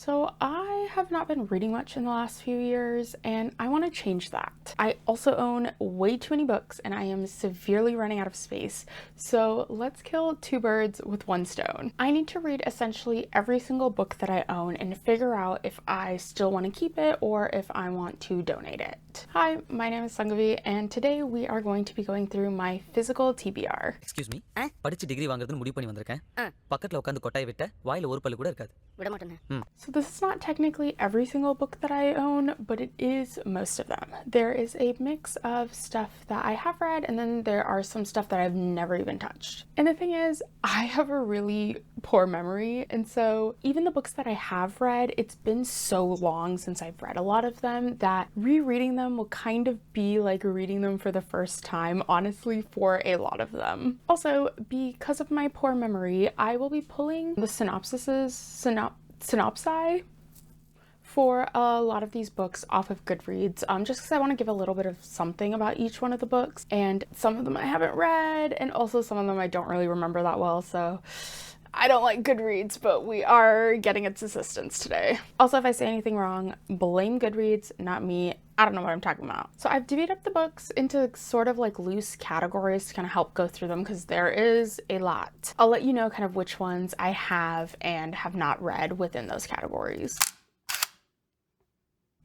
So I have not been reading much in the last few years, and I want to change that. I also own way too many books, and I am severely running out of space. So let's kill two birds with one stone. I need to read essentially every single book that I own and figure out if I still want to keep it or if I want to donate it. Hi, my name is Sankavi, and today we are going to be going through my physical TBR. Excuse me? படிச்சு degree வாங்குறதுன்னு முடிவு பண்ணி வந்திருக்கேன். பக்கத்துல உட்கார்ந்து கொட்டாய் விட்ட வாயில ஒரு பல்லு கூட இருக்காது. விட மாட்டேனே. So this is not technically every single book that I own, but it is most of them. There is a mix of stuff that I have read, and then there are some stuff that I've never even touched. And the thing is, I have a really poor memory, and so even the books that I have read, it's been so long since I've read a lot of them that rereading them will kind of be like reading them for the first time, honestly, for a lot of them. Also, because of my poor memory, I will be pulling the synopsi for a lot of these books off of Goodreads, just because I want to give a little bit of something about each one of the books, and some of them I haven't read, and also some of them I don't really remember that well, so I don't like Goodreads, but we are getting its assistance today. Also, if I say anything wrong, blame Goodreads, not me. I don't know what I'm talking about. So I've divvied up the books into sort of like loose categories to kind of help go through them because there is a lot. I'll let you know kind of which ones I have and have not read within those categories.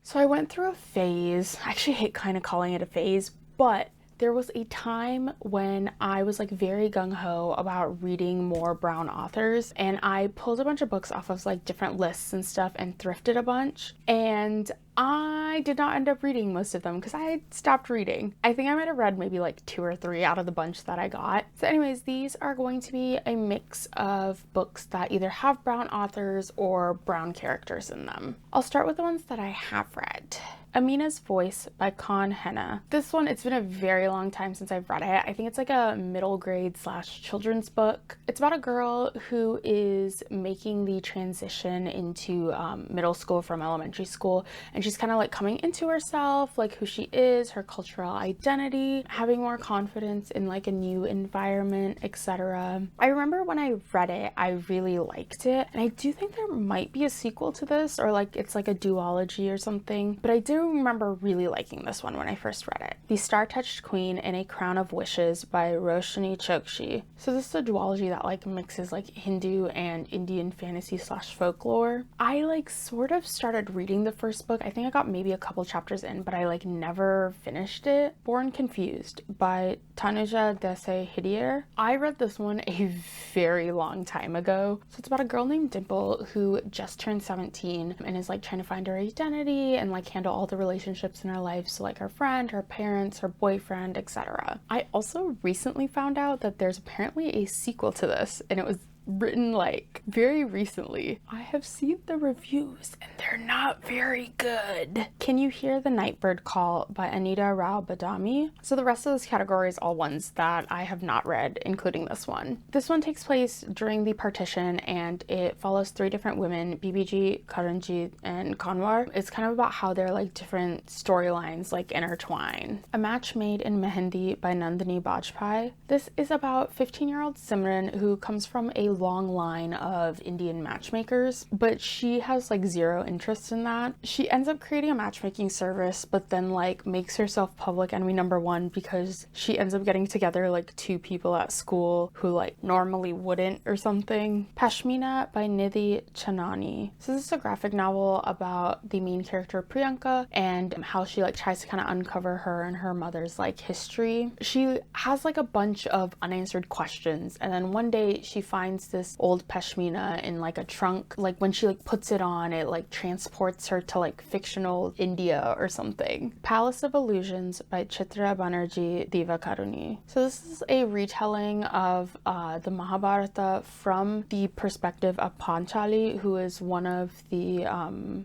So I went through a phase. I actually hate kind of calling it a phase, but there was a time when I was like very gung-ho about reading more brown authors, and I pulled a bunch of books off of like different lists and stuff and thrifted a bunch, and I did not end up reading most of them because I stopped reading. I think I might have read maybe like 2 or 3 out of the bunch that I got. So anyways, these are going to be a mix of books that either have brown authors or brown characters in them. I'll start with the ones that I have read. Amina's Voice by Con Henna. This one, it's been a very long time since I've read it. I think it's like a middle grade / children's book. It's about a girl who is making the transition into middle school from elementary school, and she's kind of like coming into herself, like who she is, her cultural identity, having more confidence in like a new environment, etc. I remember when I read it, I really liked it, and I do think there might be a sequel to this, or like it's like a duology or something, but I do remember really liking this one when I first read it. The Star-Touched Queen in a Crown of Wishes by Roshni Chokshi. So this is a duology that like mixes like Hindu and Indian fantasy / folklore. I like sort of started reading the first book. I think I got maybe a couple chapters in, but I like never finished it. Born Confused by Tanuja Dese Hidier. I read this one a very long time ago. So it's about a girl named Dimple who just turned 17 and is like trying to find her identity and like handle all the relationships in her life, so like her friend, her parents, her boyfriend, etc. I also recently found out that there's apparently a sequel to this, and it was written like very recently. I have seen the reviews and they're not very good. Can You Hear the Nightbird Call by Anita Rao Badami. So the rest of this category is all ones that I have not read, including this one. This one takes place during the partition, and it follows 3 different women, BBG, Karanjit, and Kanwar. It's kind of about how their like different storylines like intertwine. A Match Made in Mehendi by Nandini Bajpai. This is about 15-year-old Simran who comes from a long line of Indian matchmakers, but she has like 0 interest in that. She ends up creating a matchmaking service, but then like makes herself public enemy #1 because she ends up getting together like 2 people at school who like normally wouldn't or something. Pashmina by Nidhi Chanani. So this is a graphic novel about the main character Priyanka and how she like tries to kind of uncover her and her mother's like history. She has like a bunch of unanswered questions, and then one day she finds this old pashmina in like a trunk. Like when she like puts it on, it like transports her to like fictional India or something. Palace of Illusions by Chitra Banerjee Divakaruni. So this is a retelling of the Mahabharata from the perspective of Panchali, who is one of the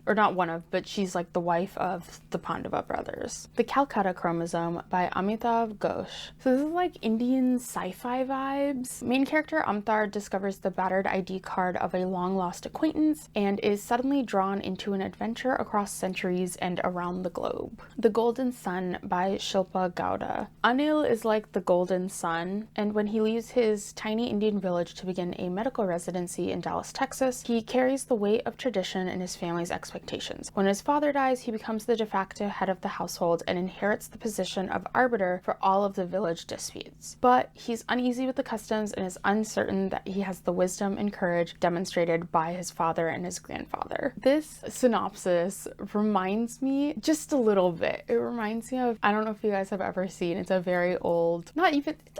or not one of, but she's like the wife of the Pandava brothers. The Calcutta Chromosome by Amitav Ghosh. So this is like Indian sci-fi vibes. Main character Amtar discovers discovers the battered ID card of a long-lost acquaintance and is suddenly drawn into an adventure across centuries and around the globe. The Golden Sun by Shilpa Gowda. Anil is like the golden sun, and when he leaves his tiny Indian village to begin a medical residency in Dallas, Texas, he carries the weight of tradition and his family's expectations. When his father dies, he becomes the de facto head of the household and inherits the position of arbiter for all of the village disputes. But he's uneasy with the customs and is uncertain that he has the wisdom and courage demonstrated by his father and his grandfather. This synopsis reminds me just a little bit. It reminds me of, I don't know if you guys have ever seen, it's a very old,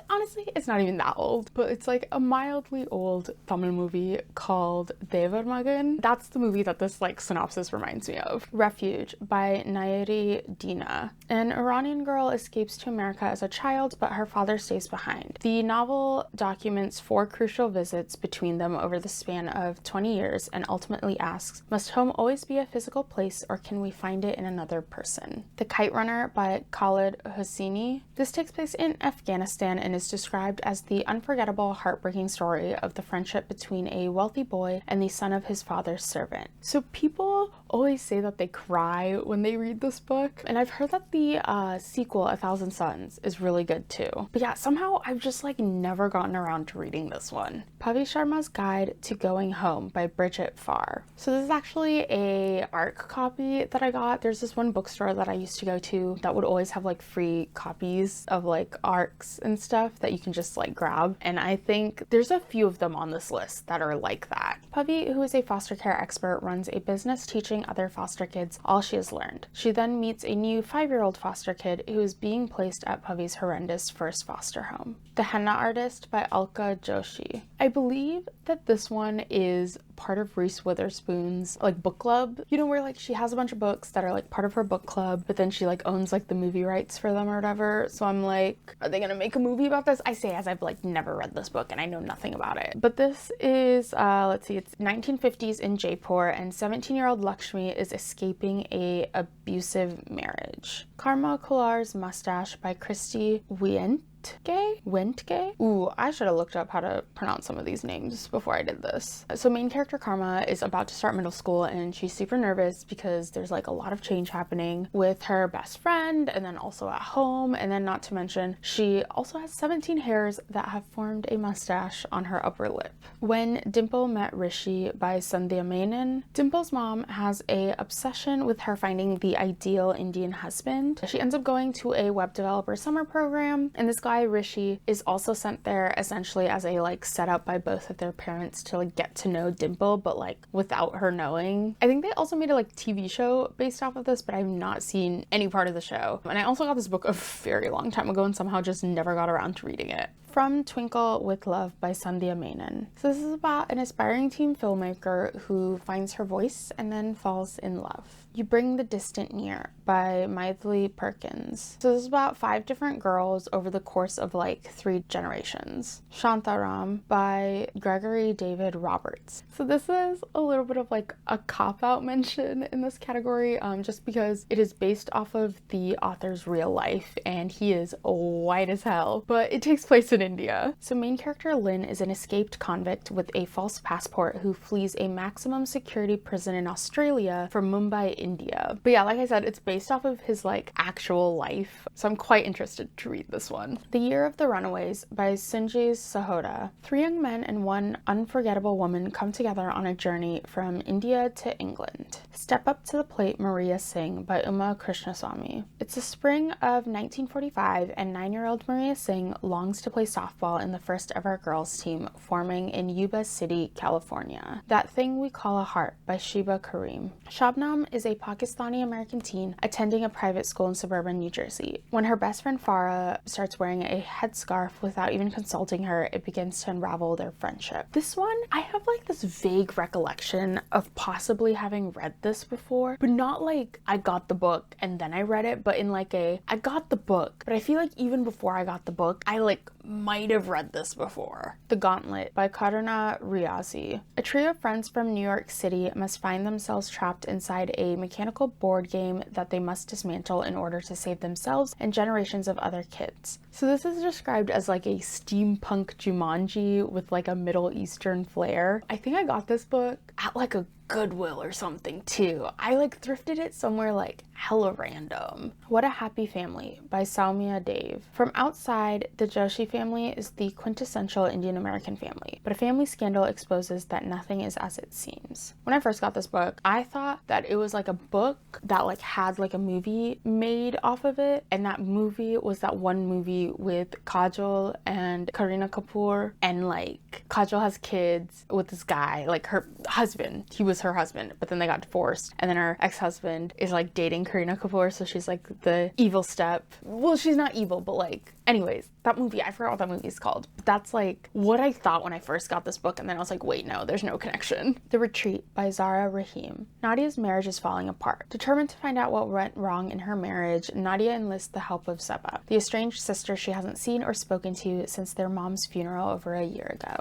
honestly, it's not even that old, but it's like a mildly old Tamil movie called Devar Magan. That's the movie that this like synopsis reminds me of. Refuge by Nayari Dina. An Iranian girl escapes to America as a child, but her father stays behind. The novel documents 4 crucial visits between them over the span of 20 years and ultimately asks, must home always be a physical place or can we find it in another person? The Kite Runner by Khalid Hosseini. This takes place in Afghanistan and is described as the unforgettable, heartbreaking story of the friendship between a wealthy boy and the son of his father's servant. So people always say that they cry when they read this book, and I've heard that the sequel, A Thousand Suns, is really good too. But yeah, somehow I've just like never gotten around to reading this one. Pavi Sharma's Guide to Going Home by Bridget Farr. So this is actually a ARC copy that I got. There's this one bookstore that I used to go to that would always have like free copies of like ARCs and stuff that you can just like grab, and I think there's a few of them on this list that are like that. Pavi, who is a foster care expert, runs a business teaching other foster kids all she has learned. She then meets a new 5-year-old foster kid who is being placed at Pavi's horrendous first foster home. The Henna Artist by Alka Joshi. I believe that this one is part of Reese Witherspoon's like book club, you know, where like she has a bunch of books that are like part of her book club, but then she like owns like the movie rights for them or whatever. So I'm like, are they gonna make a movie about this? I say as I've like never read this book and I know nothing about it. But this is let's see, it's 1950s in Jaipur, and 17-year-old Lakshmi is escaping a abusive marriage. Karma Kolar's Mustache by Christy Wentke? Ooh, I should have looked up how to pronounce some of these names before I did this. So main character Karma is about to start middle school and she's super nervous because there's like a lot of change happening with her best friend and then also at home, and then not to mention she also has 17 hairs that have formed a mustache on her upper lip. When Dimple Met Rishi by Sandhya Menon. Dimple's mom has a obsession with her finding the ideal Indian husband. She ends up going to a web developer summer program, and this guy Rishi is also sent there essentially as a like setup by both of their parents to like get to know Dimple, but like without her knowing. I think they also made a like TV show based off of this, but I've not seen any part of the show. And I also got this book a very long time ago and somehow just never got around to reading it. From Twinkle with Love by Sandhya Menon. So this is about an aspiring teen filmmaker who finds her voice and then falls in love. You Bring the Distant Near by Maithili Perkins. So this is about 5 different girls over the course of like 3 generations. Shantaram by Gregory David Roberts. So this is a little bit of like a cop-out mention in this category, just because it is based off of the author's real life and he is white as hell, but it takes place in India. So main character Lynn is an escaped convict with a false passport who flees a maximum security prison in Australia for Mumbai, India. But yeah, like I said, it's based off of his like actual life, so I'm quite interested to read this one. The Year of the Runaways by Sunji Sahota. 3 young men and 1 unforgettable woman come together on a journey from India to England. Step Up to the Plate, Maria Singh by Uma Krishnaswamy. It's the spring of 1945 and 9-year-old Maria Singh longs to play softball in the first ever girls team forming in Yuba City, California. That Thing We Call a Heart by Shiba Karim. Shabnam is a Pakistani-American teen attending a private school in suburban New Jersey. When her best friend Farah starts wearing a headscarf without even consulting her, it begins to unravel their friendship. This one, I have like this vague recollection of possibly having read this before, but not like I got the book and then I read it, but in like I got the book, but I feel like even before I got the book, I like might have read this before. The Gauntlet by Karuna Riazi. A trio of friends from New York City must find themselves trapped inside a mechanical board game that they must dismantle in order to save themselves and generations of other kids. So this is described as like a steampunk Jumanji with like a Middle Eastern flair. I think I got this book at like a Goodwill or something too. I like thrifted it somewhere like hella random. What a Happy Family by Salmia Dave. From outside, the Joshi family is the quintessential Indian American family, but a family scandal exposes that nothing is as it seems. When I first got this book, I thought that it was like a book that like had like a movie made off of it, and that movie was that one movie with Kajol and Kareena Kapoor, and like Kajol has kids with this guy, like her husband. He was her husband, but then they got divorced, and then her ex-husband is like dating Kareena Kapoor, so she's like the evil step. Well, she's not evil, but like, anyways, that movie, I forgot what that movie is called, but that's like what I thought when I first got this book, and then I was like, wait, no, there's no connection. The Retreat by Zara Rahim. Nadia's marriage is falling apart. Determined to find out what went wrong in her marriage, Nadia enlists the help of Seba, the estranged sister she hasn't seen or spoken to since their mom's funeral over a year ago.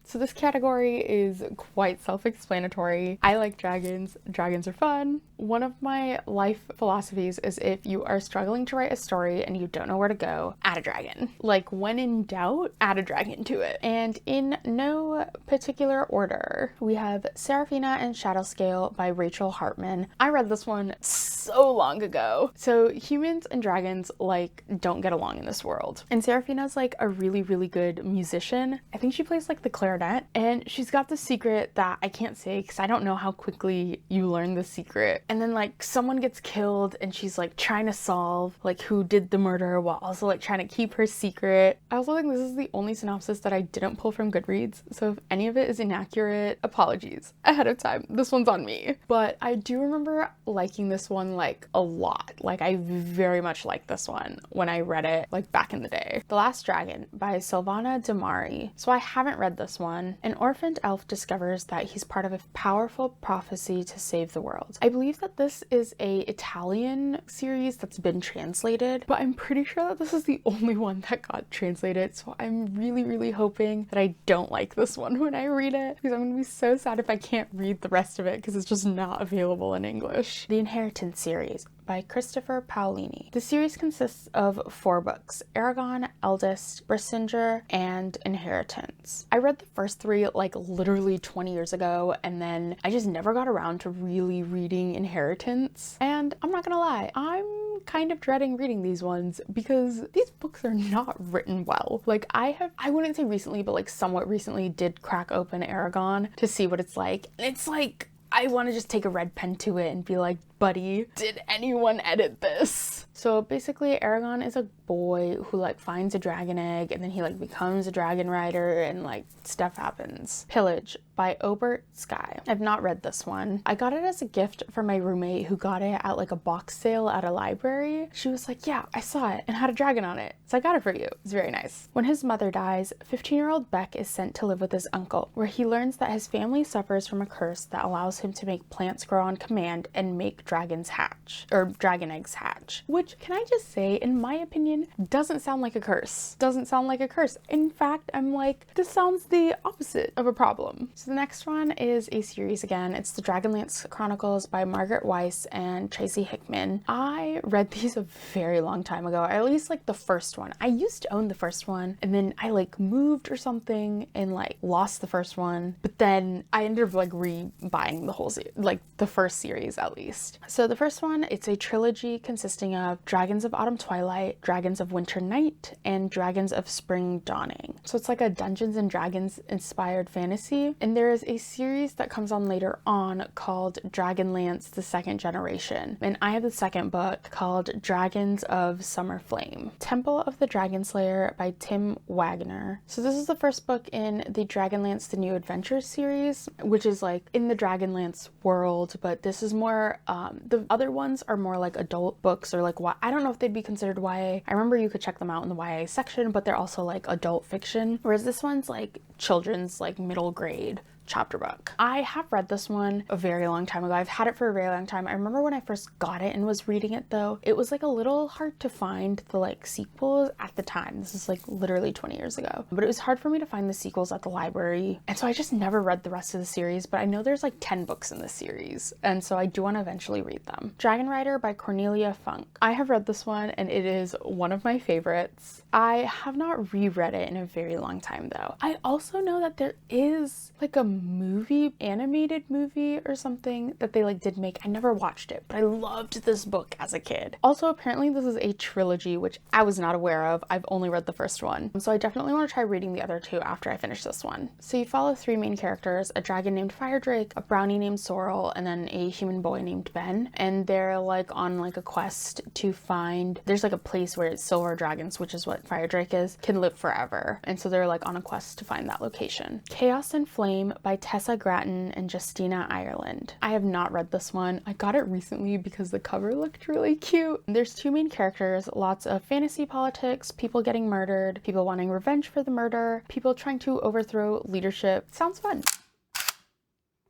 So this category is quite self-explanatory. I like dragons. Dragons are fun. One of my life philosophies is if you are struggling to write a story and you don't know where to go, add a dragon. Like when in doubt, add a dragon to it. And in no particular order, we have Seraphina and Shadowscale by Rachel Hartman. I read this one so long ago. So humans and dragons like don't get along in this world. And Seraphina's like a really, really good musician. I think she plays like the clarinet. And she's got this secret that I can't say because I don't know how quickly you learn the secret. And then like someone gets killed and she's like trying to solve like who did the murder while also like trying to keep her secret. I also think this is the only synopsis that I didn't pull from Goodreads. So if any of it is inaccurate, apologies ahead of time. This one's on me. But I do remember liking this one like a lot. Like I very much liked this one when I read it like back in the day. The Last Dragon by Silvana Damari. So I haven't read this one. An orphaned elf discovers that he's part of a powerful prophecy to save the world. I believe that this is a Italian series that's been translated, but I'm pretty sure that this is the only one that got translated, so I'm really, really hoping that I don't like this one when I read it, because I'm gonna be so sad if I can't read the rest of it because it's just not available in English. The Inheritance series by Christopher Paolini. The series consists of 4 books: Aragon, Eldest, Brissinger, and Inheritance. I read the first 3 like literally 20 years ago, and then I just never got around to really reading Inheritance. And I'm not gonna lie, I'm kind of dreading reading these ones because these books are not written well. Like I wouldn't say recently, but like somewhat recently did crack open Aragon to see what it's like. And it's like, I want to just take a red pen to it and be like, buddy, did anyone edit this? So basically Aragon is a boy who like finds a dragon egg and then he like becomes a dragon rider and like stuff happens. Pillage by Obert Sky. I've not read this one. I got it as a gift from my roommate who got it at like a box sale at a library. She was like, yeah, I saw it and had a dragon on it, so I got it for you. It's very nice. When his mother dies, 15-year-old Beck is sent to live with his uncle, where he learns that his family suffers from a curse that allows him to make plants grow on command and make dragon eggs hatch. Which, can I just say, in my opinion, doesn't sound like a curse. Doesn't sound like a curse. In fact, I'm like, this sounds the opposite of a problem. So the next one is a series again. It's the Dragonlance Chronicles by Margaret Weiss and Tracy Hickman. I read these a very long time ago, or at least like the first one. I used to own the first one, and then I like moved or something and like lost the first one, but then I ended up like re-buying the whole series, like the first series at least. So the first one, it's a trilogy consisting of Dragons of Autumn Twilight, Dragons of Winter Night, and Dragons of Spring Dawning. So it's like a Dungeons and Dragons inspired fantasy. And there is a series that comes on later on called Dragonlance: The Second Generation. And I have the second book called Dragons of Summer Flame. Temple of the Dragon Slayer by Tim Wagner. So this is the first book in the Dragonlance: The New Adventures series, which is like in the Dragonlance world, but this is more, the other ones are more like adult books, or like, I don't know if they'd be considered YA. I remember you could check them out in the YA section, but they're also like adult fiction. Whereas this one's like children's, like middle grade chapter book. I have read this one a very long time ago. I've had it for a very long time. I remember when I first got it and was reading it though, it was like a little hard to find the like sequels at the time. This is like literally 20 years ago. But it was hard for me to find the sequels at the library. And so I just never read the rest of the series, but I know there's like 10 books in this series. And so I do want to eventually read them. Dragon Rider by Cornelia Funk. I have read this one and it is one of my favorites. I have not reread it in a very long time though. I also know that there is like a movie, animated movie or something that they like did make. I never watched it, but I loved this book as a kid. Also, apparently this is a trilogy, which I was not aware of. I've only read the first one. So I definitely want to try reading the other two after I finish this one. So you follow three main characters, a dragon named Firedrake, a brownie named Sorrel, and then a human boy named Ben. And they're like on like a quest to find, there's like a place where silver dragons, which is what Firedrake is, can live forever. And so they're like on a quest to find that location. Chaos and Flame by Tessa Grattan and Justina Ireland. I have not read this one. I got it recently because the cover looked really cute. There's two main characters, lots of fantasy politics, people getting murdered, people wanting revenge for the murder, people trying to overthrow leadership. Sounds fun.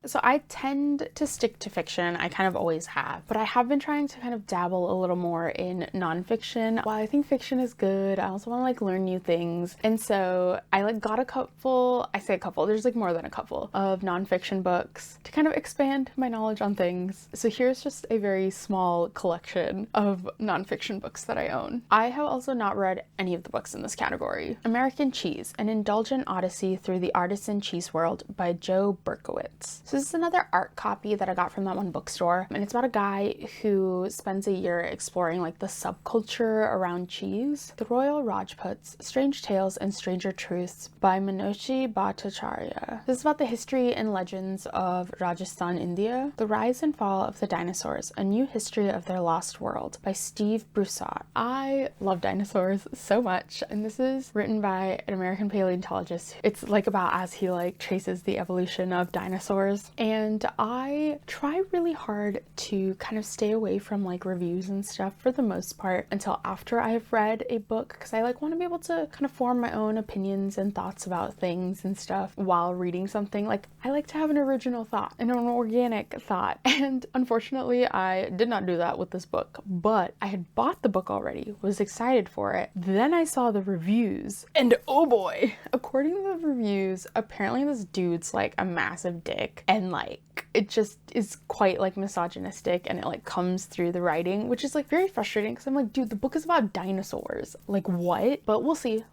So I tend to stick to fiction. I kind of always have, but I have been trying to kind of dabble a little more in nonfiction. While I think fiction is good, I also want to like learn new things. And so I like got a couple, I say a couple, there's like more than a couple of nonfiction books to kind of expand my knowledge on things. So here's just a very small collection of nonfiction books that I own. I have also not read any of the books in this category. American Cheese, an indulgent odyssey through the artisan cheese world by Joe Berkowitz. So this is another art copy that I got from that one bookstore, and it's about a guy who spends a year exploring like the subculture around cheese. The Royal Rajputs, Strange Tales and Stranger Truths by Minoshi Bhattacharya. This is about the history and legends of Rajasthan, India. The Rise and Fall of the Dinosaurs, a new history of their lost world by Steve Broussard. I love dinosaurs so much, and this is written by an American paleontologist. It's like about as he like traces the evolution of dinosaurs. And I try really hard to kind of stay away from like reviews and stuff for the most part until after I have read a book, because I like want to be able to kind of form my own opinions and thoughts about things and stuff while reading something. Like I like to have an original thought and an organic thought, and unfortunately I did not do that with this book. But I had bought the book already, was excited for it, then I saw the reviews, and oh boy, according to the reviews, apparently this dude's like a massive dick. And like it just is quite like misogynistic, and it like comes through the writing, which is like very frustrating because I'm like, dude, the book is about dinosaurs. Like what? But we'll see.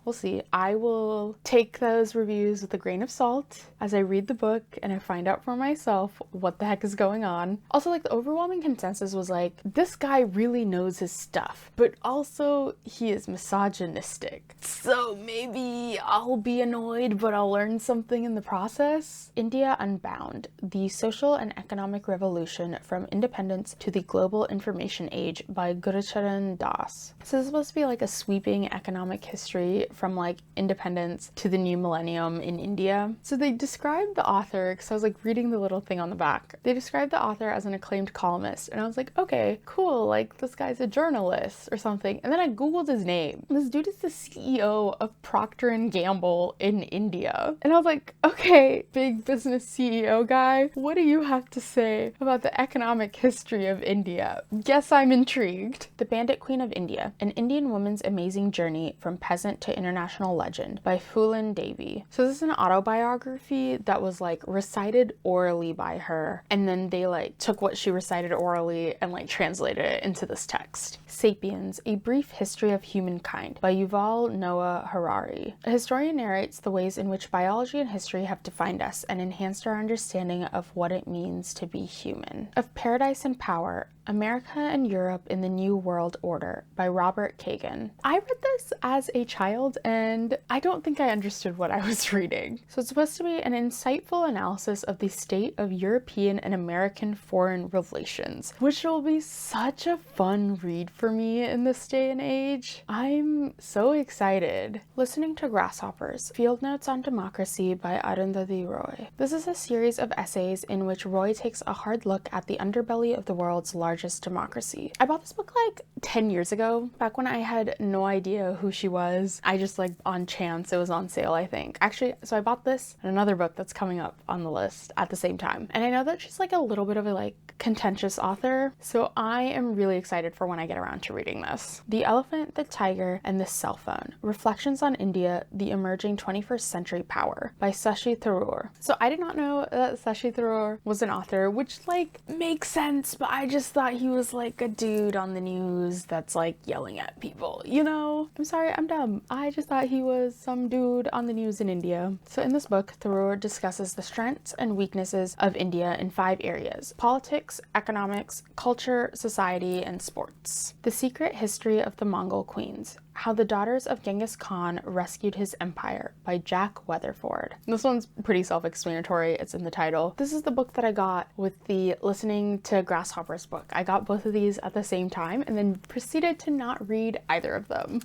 I will take those reviews with a grain of salt as I read the book and I find out for myself what the heck is going on. Also, like the overwhelming consensus was like, this guy really knows his stuff, but also he is misogynistic. So maybe I'll be annoyed, but I'll learn something in the process. India Unbound, the Social and Economic Revolution from Independence to the Global Information Age by Gurucharan Das. So this is supposed to be like a sweeping economic history from like independence to the new millennium in India. So they described the author, because I was like reading the little thing on the back, they described the author as an acclaimed columnist, and I was like, okay, cool, like this guy's a journalist or something. And then I googled his name. This dude is the CEO of Procter & Gamble in India, and I was like, okay, big business CEO guy, what do you have to say about the economic history of India? Guess I'm intrigued. The Bandit Queen of India, an Indian woman's amazing journey from peasant to international legend by Phulin Devi. So this is an autobiography that was like recited orally by her, and then they like took what she recited orally and like translated it into this text. Sapiens, A Brief History of Humankind by Yuval Noah Harari. A historian narrates the ways in which biology and history have defined us and enhanced our understanding of what it means to be human. Of Paradise and Power, America and Europe in the New World Order by Robert Kagan. I read this as a child and I don't think I understood what I was reading. So it's supposed to be an insightful analysis of the state of European and American foreign relations, which will be such a fun read for me in this day and age. I'm so excited. Listening to Grasshoppers, Field Notes on Democracy by Arundhati Roy. This is a series of essays in which which Roy takes a hard look at the underbelly of the world's largest democracy. I bought this book like 10 years ago, back when I had no idea who she was. I just like on chance it was on sale, I think. Actually, so I bought this and another book that's coming up on the list at the same time. And I know that she's like a little bit of a like contentious author, so I am really excited for when I get around to reading this. The Elephant, the Tiger, and the Cell Phone: Reflections on India, the Emerging 21st Century Power by Shashi Tharoor. So I did not know that Shashi Tharoor was an author, which like makes sense, but I just thought he was like a dude on the news that's like yelling at people, you know? I'm sorry, I'm dumb. I just thought he was some dude on the news in India. So in this book, Tharoor discusses the strengths and weaknesses of India in 5 areas: politics, economics, culture, society, and sports. The Secret History of the Mongol Queens: How the Daughters of Genghis Khan Rescued His Empire by Jack Weatherford. This one's pretty self-explanatory. It's in the title. This is the book that I got with the Listening to Grasshoppers book. I got both of these at the same time and then proceeded to not read either of them.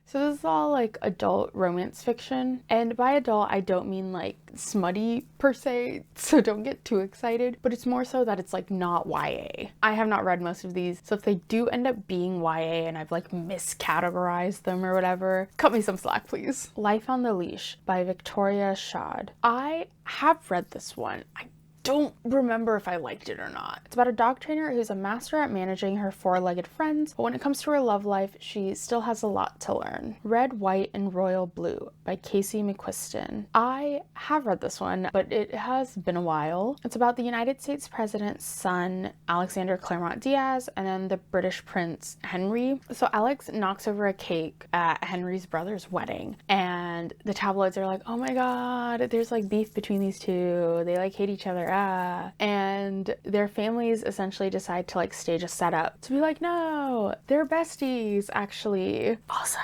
So this is all like adult romance fiction, and by adult I don't mean like smutty per se, so don't get too excited, but it's more so that it's like not YA. I have not read most of these, so if they do end up being YA and I've like miscategorized them or whatever, cut me some slack please. Life on the Leash by Victoria Shad. I have read this one. I don't remember if I liked it or not. It's about a dog trainer who's a master at managing her 4-legged friends, but when it comes to her love life, she still has a lot to learn. Red, White, and Royal Blue by Casey McQuiston. I have read this one, but it has been a while. It's about the United States president's son, Alexander Claremont Diaz, and then the British Prince Henry. So Alex knocks over a cake at Henry's brother's wedding, and the tabloids are like, oh my god, there's like beef between these two. They like hate each other. And their families essentially decide to like stage a setup to be like, no, they're besties actually. Also,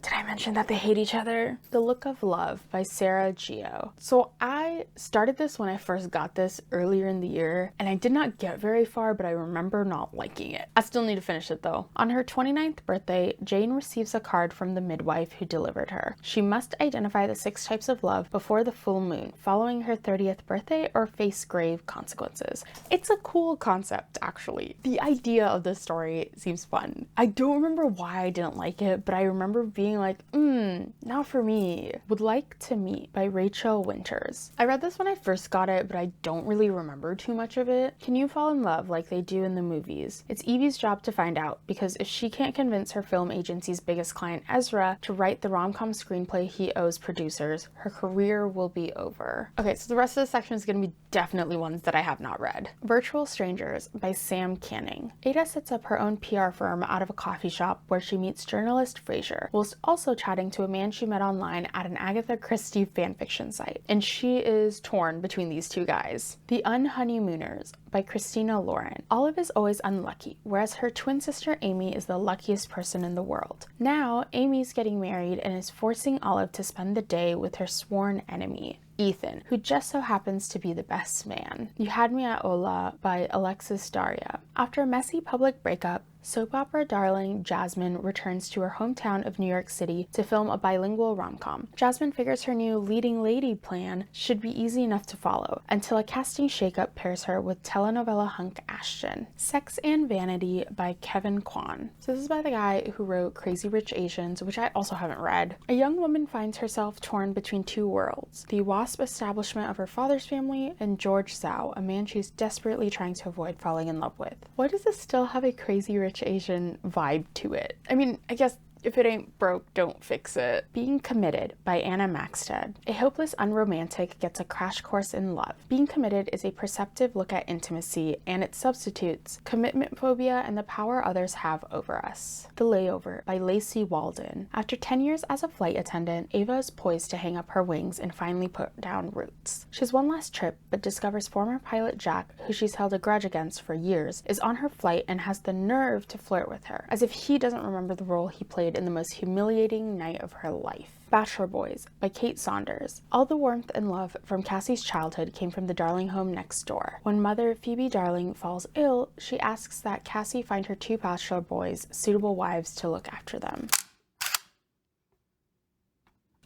did I mention that they hate each other? The Look of Love by Sarah Geo. So I started this when I first got this earlier in the year, and I did not get very far, but I remember not liking it. I still need to finish it though. On her 29th birthday, Jane receives a card from the midwife who delivered her. She must identify the 6 types of love before the full moon, following her 30th birthday, or face grave consequences. It's a cool concept, actually. The idea of this story seems fun. I don't remember why I didn't like it, but I remember being like, not for me. Would Like to Meet by Rachel Winters. I read this when I first got it, but I don't really remember too much of it. Can you fall in love like they do in the movies? It's Evie's job to find out, because if she can't convince her film agency's biggest client, Ezra, to write the rom-com screenplay he owes producers, her career will be over. Okay, so the rest of the section is going to be definitely ones that I have not read. Virtual Strangers by Sam Canning. Ada sets up her own PR firm out of a coffee shop where she meets journalist Fraser, whilst also chatting to a man she met online at an Agatha Christie fanfiction site. And she is torn between these two guys. The Unhoneymooners by Christina Lauren. Olive is always unlucky, whereas her twin sister Amy is the luckiest person in the world. Now, Amy's getting married and is forcing Olive to spend the day with her sworn enemy, Ethan, who just so happens to be the best man. You Had Me at Hola by Alexis Daria. After a messy public breakup, soap opera darling Jasmine returns to her hometown of New York City to film a bilingual rom-com. Jasmine figures her new leading lady plan should be easy enough to follow, until a casting shakeup pairs her with telenovela hunk Ashton. Sex and Vanity by Kevin Kwan. So this is by the guy who wrote Crazy Rich Asians, which I also haven't read. A young woman finds herself torn between 2 worlds: the WASP establishment of her father's family, and George Zhao, a man she's desperately trying to avoid falling in love with. Why does this still have a Crazy Rich Asian vibe to it? I mean, I guess if it ain't broke, don't fix it. Being Committed by Anna Maxted. A hopeless unromantic gets a crash course in love. Being Committed is a perceptive look at intimacy and its substitutes, commitment phobia and the power others have over us. The Layover by Lacey Walden. After 10 years as a flight attendant, Ava is poised to hang up her wings and finally put down roots. She has one last trip, but discovers former pilot Jack, who she's held a grudge against for years, is on her flight and has the nerve to flirt with her, as if he doesn't remember the role he played in the most humiliating night of her life. Bachelor Boys by Kate Saunders. All the warmth and love from Cassie's childhood came from the Darling home next door. When mother Phoebe Darling falls ill, she asks that Cassie find her 2 bachelor boys suitable wives to look after them.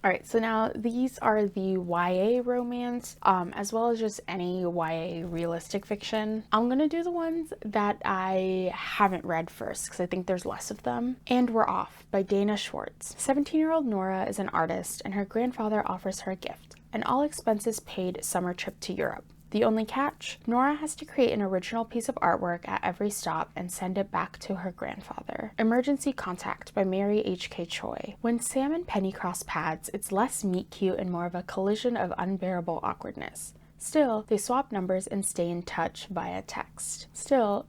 All right, so now these are the YA romance, as well as just any YA realistic fiction. I'm gonna do the ones that I haven't read first because I think there's less of them. And We're Off by Dana Schwartz. 17-year-old Nora is an artist and her grandfather offers her a gift, an all-expenses paid summer trip to Europe. The only catch? Nora has to create an original piece of artwork at every stop and send it back to her grandfather. Emergency Contact by Mary H.K. Choi. When Sam and Penny cross paths, it's less meet-cute and more of a collision of unbearable awkwardness. Still, they swap numbers and stay in touch via text. Soon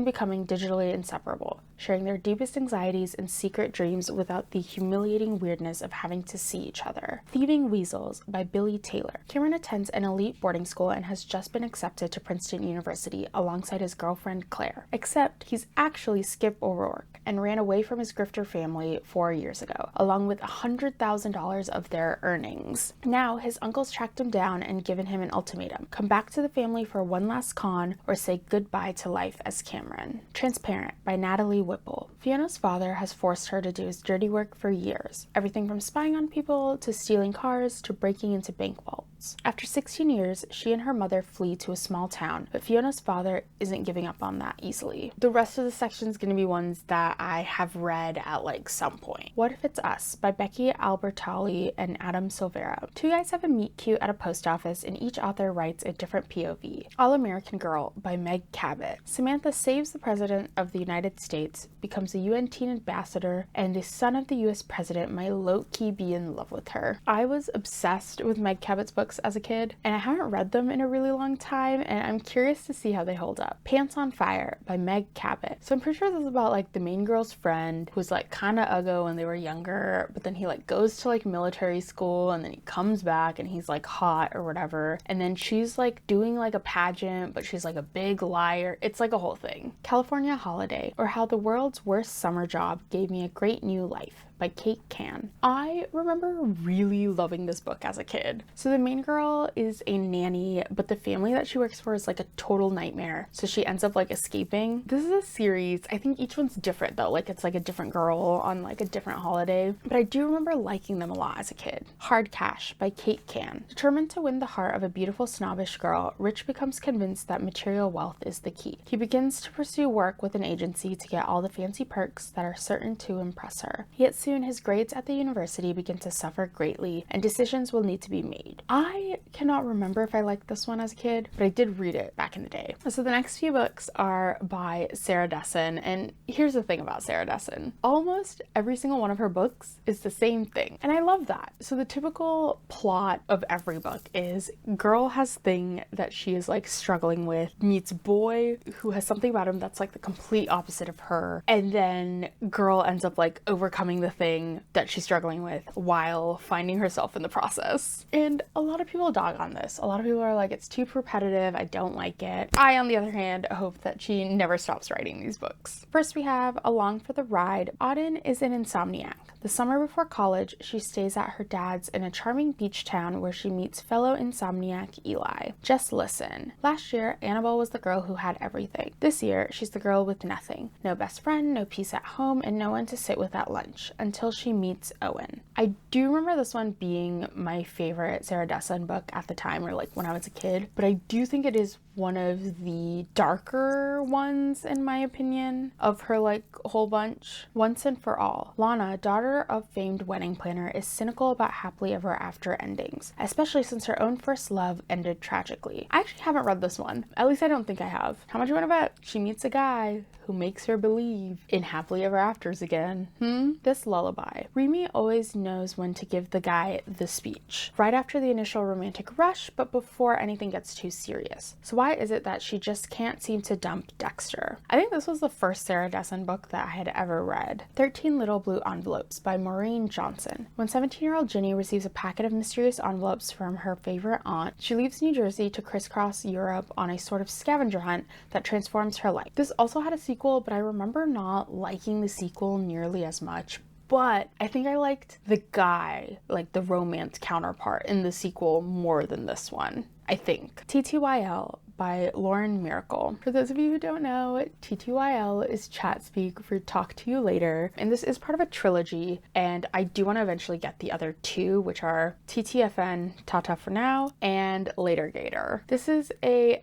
becoming digitally inseparable, sharing their deepest anxieties and secret dreams without the humiliating weirdness of having to see each other. Thieving Weasels by Billy Taylor. Cameron attends an elite boarding school and has just been accepted to Princeton University alongside his girlfriend Claire. Except he's actually Skip O'Rourke and ran away from his grifter family 4 years ago, along with $100,000 of their earnings. Now his uncles tracked him down and given him an ultimatum: come back to the family for one last con or say goodbye to life as Cameron. Transparent by Natalie Whipple. Fiona's father has forced her to do his dirty work for years, everything from spying on people to stealing cars to breaking into bank vaults. After 16 years, she and her mother flee to a small town, but Fiona's father isn't giving up on that easily. The rest of the section is going to be ones that I have read at some point. What If It's Us by Becky Albertalli and Adam Silvera. Two guys have a meet cute at a post office and each author writes a different POV. All American Girl by Meg Cabot. Samantha saves the President of the United States, becomes a UN teen ambassador, and the son of the US president might low-key be in love with her. I was obsessed with Meg Cabot's books as a kid, and I haven't read them in a really long time, and I'm curious to see how they hold up. Pants on Fire by Meg Cabot. So I'm pretty sure this is about the main girl's friend who's kind of uggo when they were younger, but then he goes to military school and then he comes back and he's hot or whatever, and then she's doing a pageant, but she's a big liar. It's a whole thing. California Holiday, or How the World's Worst Summer Job Gave Me a Great New Life by Kate Can. I remember really loving this book as a kid. So the main girl is a nanny, but the family that she works for is a total nightmare. So she ends up escaping. This is a series. I think each one's different though. It's a different girl on a different holiday. But I do remember liking them a lot as a kid. Hard Cash by Kate Can. Determined to win the heart of a beautiful snobbish girl, Rich becomes convinced that material wealth is the key. He begins to pursue work with an agency to get all the fancy perks that are certain to impress her. Yet soon his grades at the university begin to suffer greatly and decisions will need to be made. I cannot remember if I liked this one as a kid, but I did read it back in the day. So the next few books are by Sarah Dessen, and here's the thing about Sarah Dessen. Almost every single one of her books is the same thing, and I love that. So the typical plot of every book is girl has thing that she is struggling with, meets boy who has something about him that's the complete opposite of her, and then girl ends up overcoming the thing that she's struggling with while finding herself in the process. And a lot of people dog on this. A lot of people are it's too repetitive, I don't like it. I, on the other hand, hope that she never stops writing these books. First we have Along for the Ride. Auden is an insomniac. The summer before college, she stays at her dad's in a charming beach town where she meets fellow insomniac Eli. Just listen. Last year, Annabelle was the girl who had everything. This year, she's the girl with nothing. No best friend, no peace at home, and no one to sit with at lunch until she meets Owen. I do remember this one being my favorite Sarah Dessen book at the time, or when I was a kid, but I do think it is one of the darker ones in my opinion of her whole bunch. Once and for All. Lana, daughter of famed wedding planner, is cynical about happily ever after endings, especially since her own first love ended tragically. I actually haven't read this one. At least I don't think I have. How much you want to bet? She meets a guy who makes her believe in happily ever afters again. This Lullaby. Remy always knows when to give the guy the speech. Right after the initial romantic rush, but before anything gets too serious. So why is it that she just can't seem to dump Dexter? I think this was the first Sarah Dessen book that I had ever read. 13 Little Blue Envelopes by Maureen Johnson. When 17-year-old Ginny receives a packet of mysterious envelopes from her favorite aunt, she leaves New Jersey to crisscross Europe on a sort of scavenger hunt that transforms her life. This also had a sequel, but I remember not liking the sequel nearly as much. But I think I liked the guy, the romance counterpart in the sequel more than this one, I think. TTYL by Lauren Miracle. For those of you who don't know, TTYL is chat speak for talk to you later, and this is part of a trilogy, and I do want to eventually get the other two, which are TTFN, Tata for Now, and Later Gator. This is a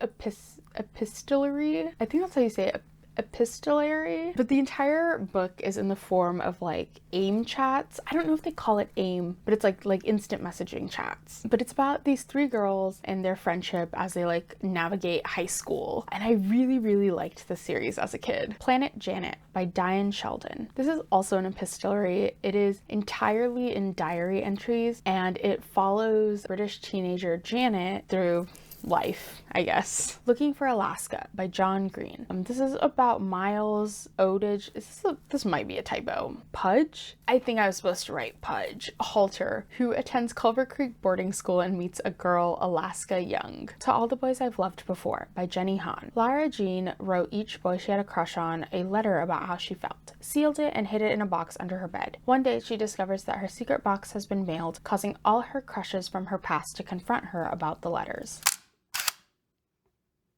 epistolary, I think that's how you say it, epistolary, but the entire book is in the form of like AIM chats. I don't know if they call it AIM, but it's like instant messaging chats. But it's about these three girls and their friendship as they like navigate high school. And I really liked this series as a kid. Planet Janet by Diane Sheldon. This is also an epistolary. It is entirely in diary entries, and it follows British teenager Janet through life, I guess. Looking for Alaska by John Green. This is about Miles Odage. This might be a typo. Pudge? I think I was supposed to write Pudge. Halter, who attends Culver Creek boarding school and meets a girl, Alaska Young. To All the Boys I've Loved Before by Jenny Han. Lara Jean wrote each boy she had a crush on a letter about how she felt, sealed it, and hid it in a box under her bed. One day she discovers that her secret box has been mailed, causing all her crushes from her past to confront her about the letters.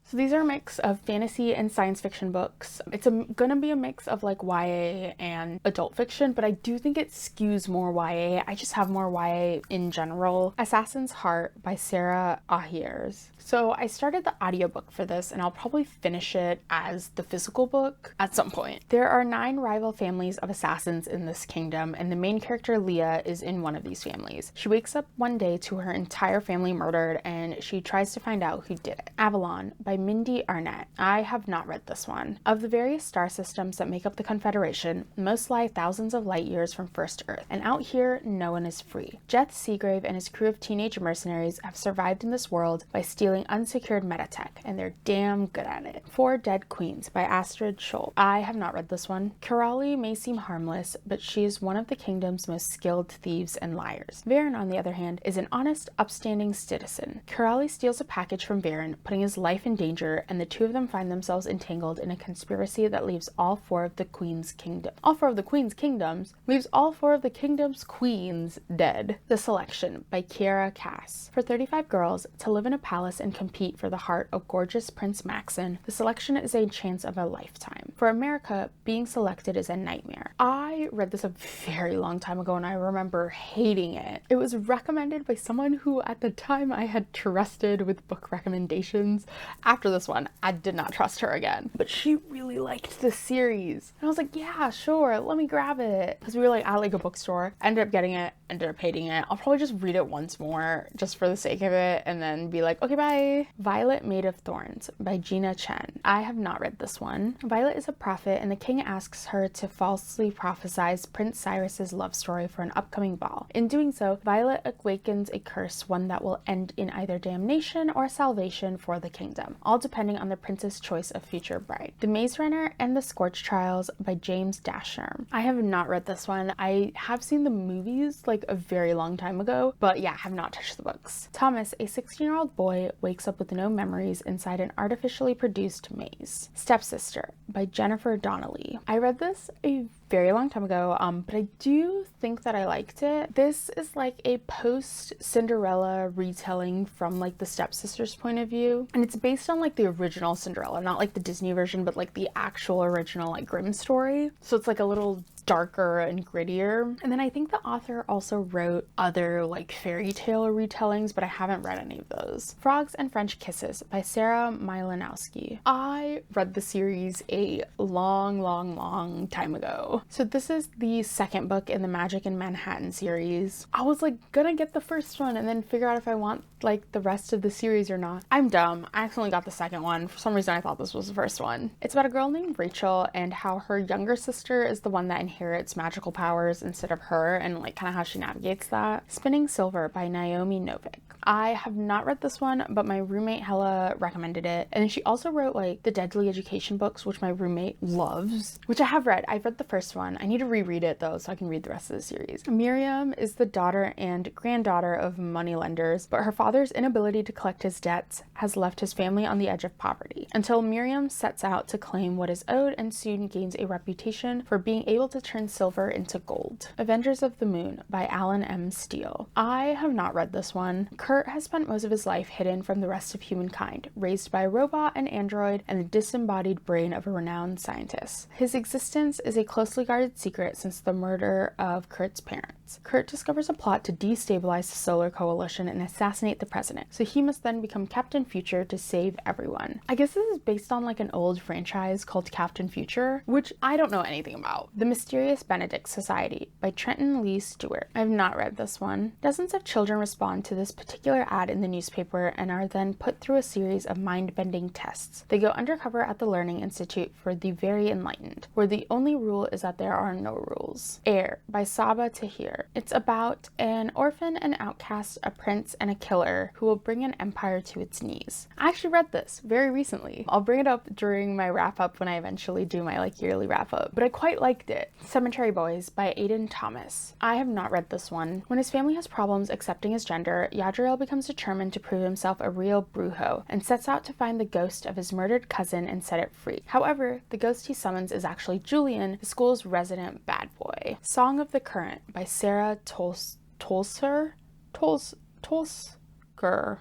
So these are a mix of fantasy and science fiction books. It's gonna be a mix of like YA and adult fiction, but I do think it skews more YA. I just have more YA in general. Assassin's Heart by Sarah Ahiers. So I started the audiobook for this, and I'll probably finish it as the physical book at some point. There are 9 rival families of assassins in this kingdom, and the main character Leah is in one of these families. She wakes up one day to her entire family murdered, and she tries to find out who did it. Avalon by Mindy Arnett. I have not read this one. Of the various star systems that make up the Confederation, most lie thousands of light years from first Earth, and out here, no one is free. Jeth Seagrave and his crew of teenage mercenaries have survived in this world by stealing unsecured metatech, and they're damn good at it. 4 Dead Queens by Astrid Scholl. I have not read this one. Kirali may seem harmless, but she is one of the kingdom's most skilled thieves and liars. Varen, on the other hand, is an honest, upstanding citizen. Kirali steals a package from Varen, putting his life in danger, and the two of them find themselves entangled in a conspiracy that leaves all 4 of the Queen's kingdom. All 4 of the Queen's kingdoms leaves all 4 of the kingdom's queens dead. The Selection by Kiera Cass. For 35 girls to live in a palace and compete for the heart of gorgeous Prince Maxon, the selection is a chance of a lifetime. For America, being selected is a nightmare. I read this a very long time ago, and I remember hating it. It was recommended by someone who at the time I had trusted with book recommendations. After this one, I did not trust her again, but she really liked the series. And I was like, yeah, sure, let me grab it. Because we were like at like a bookstore. I ended up getting it, ended up hating it. I'll probably just read it once more just for the sake of it, and then be like, okay, bye. Violet Made of Thorns by Gina Chen. I have not read this one. Violet is a prophet, and the king asks her to falsely prophesize Prince Cyrus's love story for an upcoming ball. In doing so, Violet awakens a curse, one that will end in either damnation or salvation for the kingdom, all depending on the prince's choice of future bride. The Maze Runner and the Scorch Trials by James Dasherm. I have not read this one. I have seen the movies like a very long time ago, but yeah, have not touched the books. Thomas, a 16-year-old boy, wakes up with no memories inside an artificially produced maze. Stepsister by Jennifer Donnelly. I read this a very long time ago, but I do think that I liked it. This is like a post-Cinderella retelling from like the stepsister's point of view, and it's based on like the original Cinderella, not like the Disney version, but like the actual original like Grimm story. So it's like a little darker and grittier. And then I think the author also wrote other like fairy tale retellings, but I haven't read any of those. Frogs and French Kisses by Sarah Milanowski. I read the series a long time ago. So this is the second book in the Magic in Manhattan series. I was like gonna get the first one and then figure out if I want like the rest of the series or not. I'm dumb. I accidentally got the second one. For some reason I thought this was the first one. It's about a girl named Rachel and how her younger sister is the one that inherits magical powers instead of her, and like kind of how she navigates that. Spinning Silver by Naomi Novik. I have not read this one, but my roommate Hella recommended it. And then she also wrote like the Deadly Education books, which my roommate loves, which I have read. I've read the first this one. I need to reread it though so I can read the rest of the series. Miriam is the daughter and granddaughter of moneylenders, but her father's inability to collect his debts has left his family on the edge of poverty until Miriam sets out to claim what is owed and soon gains a reputation for being able to turn silver into gold. Avengers of the Moon by Alan M. Steele. I have not read this one. Kurt has spent most of his life hidden from the rest of humankind, raised by a robot, an android, and the disembodied brain of a renowned scientist. His existence is a closely guarded secret since the murder of Kurt's parents. Kurt discovers a plot to destabilize the Solar Coalition and assassinate the president, so he must then become Captain Future to save everyone. I guess this is based on like an old franchise called Captain Future, which I don't know anything about. The Mysterious Benedict Society by Trenton Lee Stewart. I have not read this one. Dozens of children respond to this particular ad in the newspaper and are then put through a series of mind-bending tests. They go undercover at the Learning Institute for the Very Enlightened, where the only rule is that there are no rules. Air by Saba Tahir. It's about an orphan, an outcast, a prince, and a killer who will bring an empire to its knees. I actually read this very recently. I'll bring it up during my wrap-up when I eventually do my yearly wrap-up, but I quite liked it. Cemetery Boys by Aidan Thomas. I have not read this one. When his family has problems accepting his gender, Yadriel becomes determined to prove himself a real brujo and sets out to find the ghost of his murdered cousin and set it free. However, the ghost he summons is actually Julian, the school's resident bad boy. Song of the Current by Sarah Tolsker.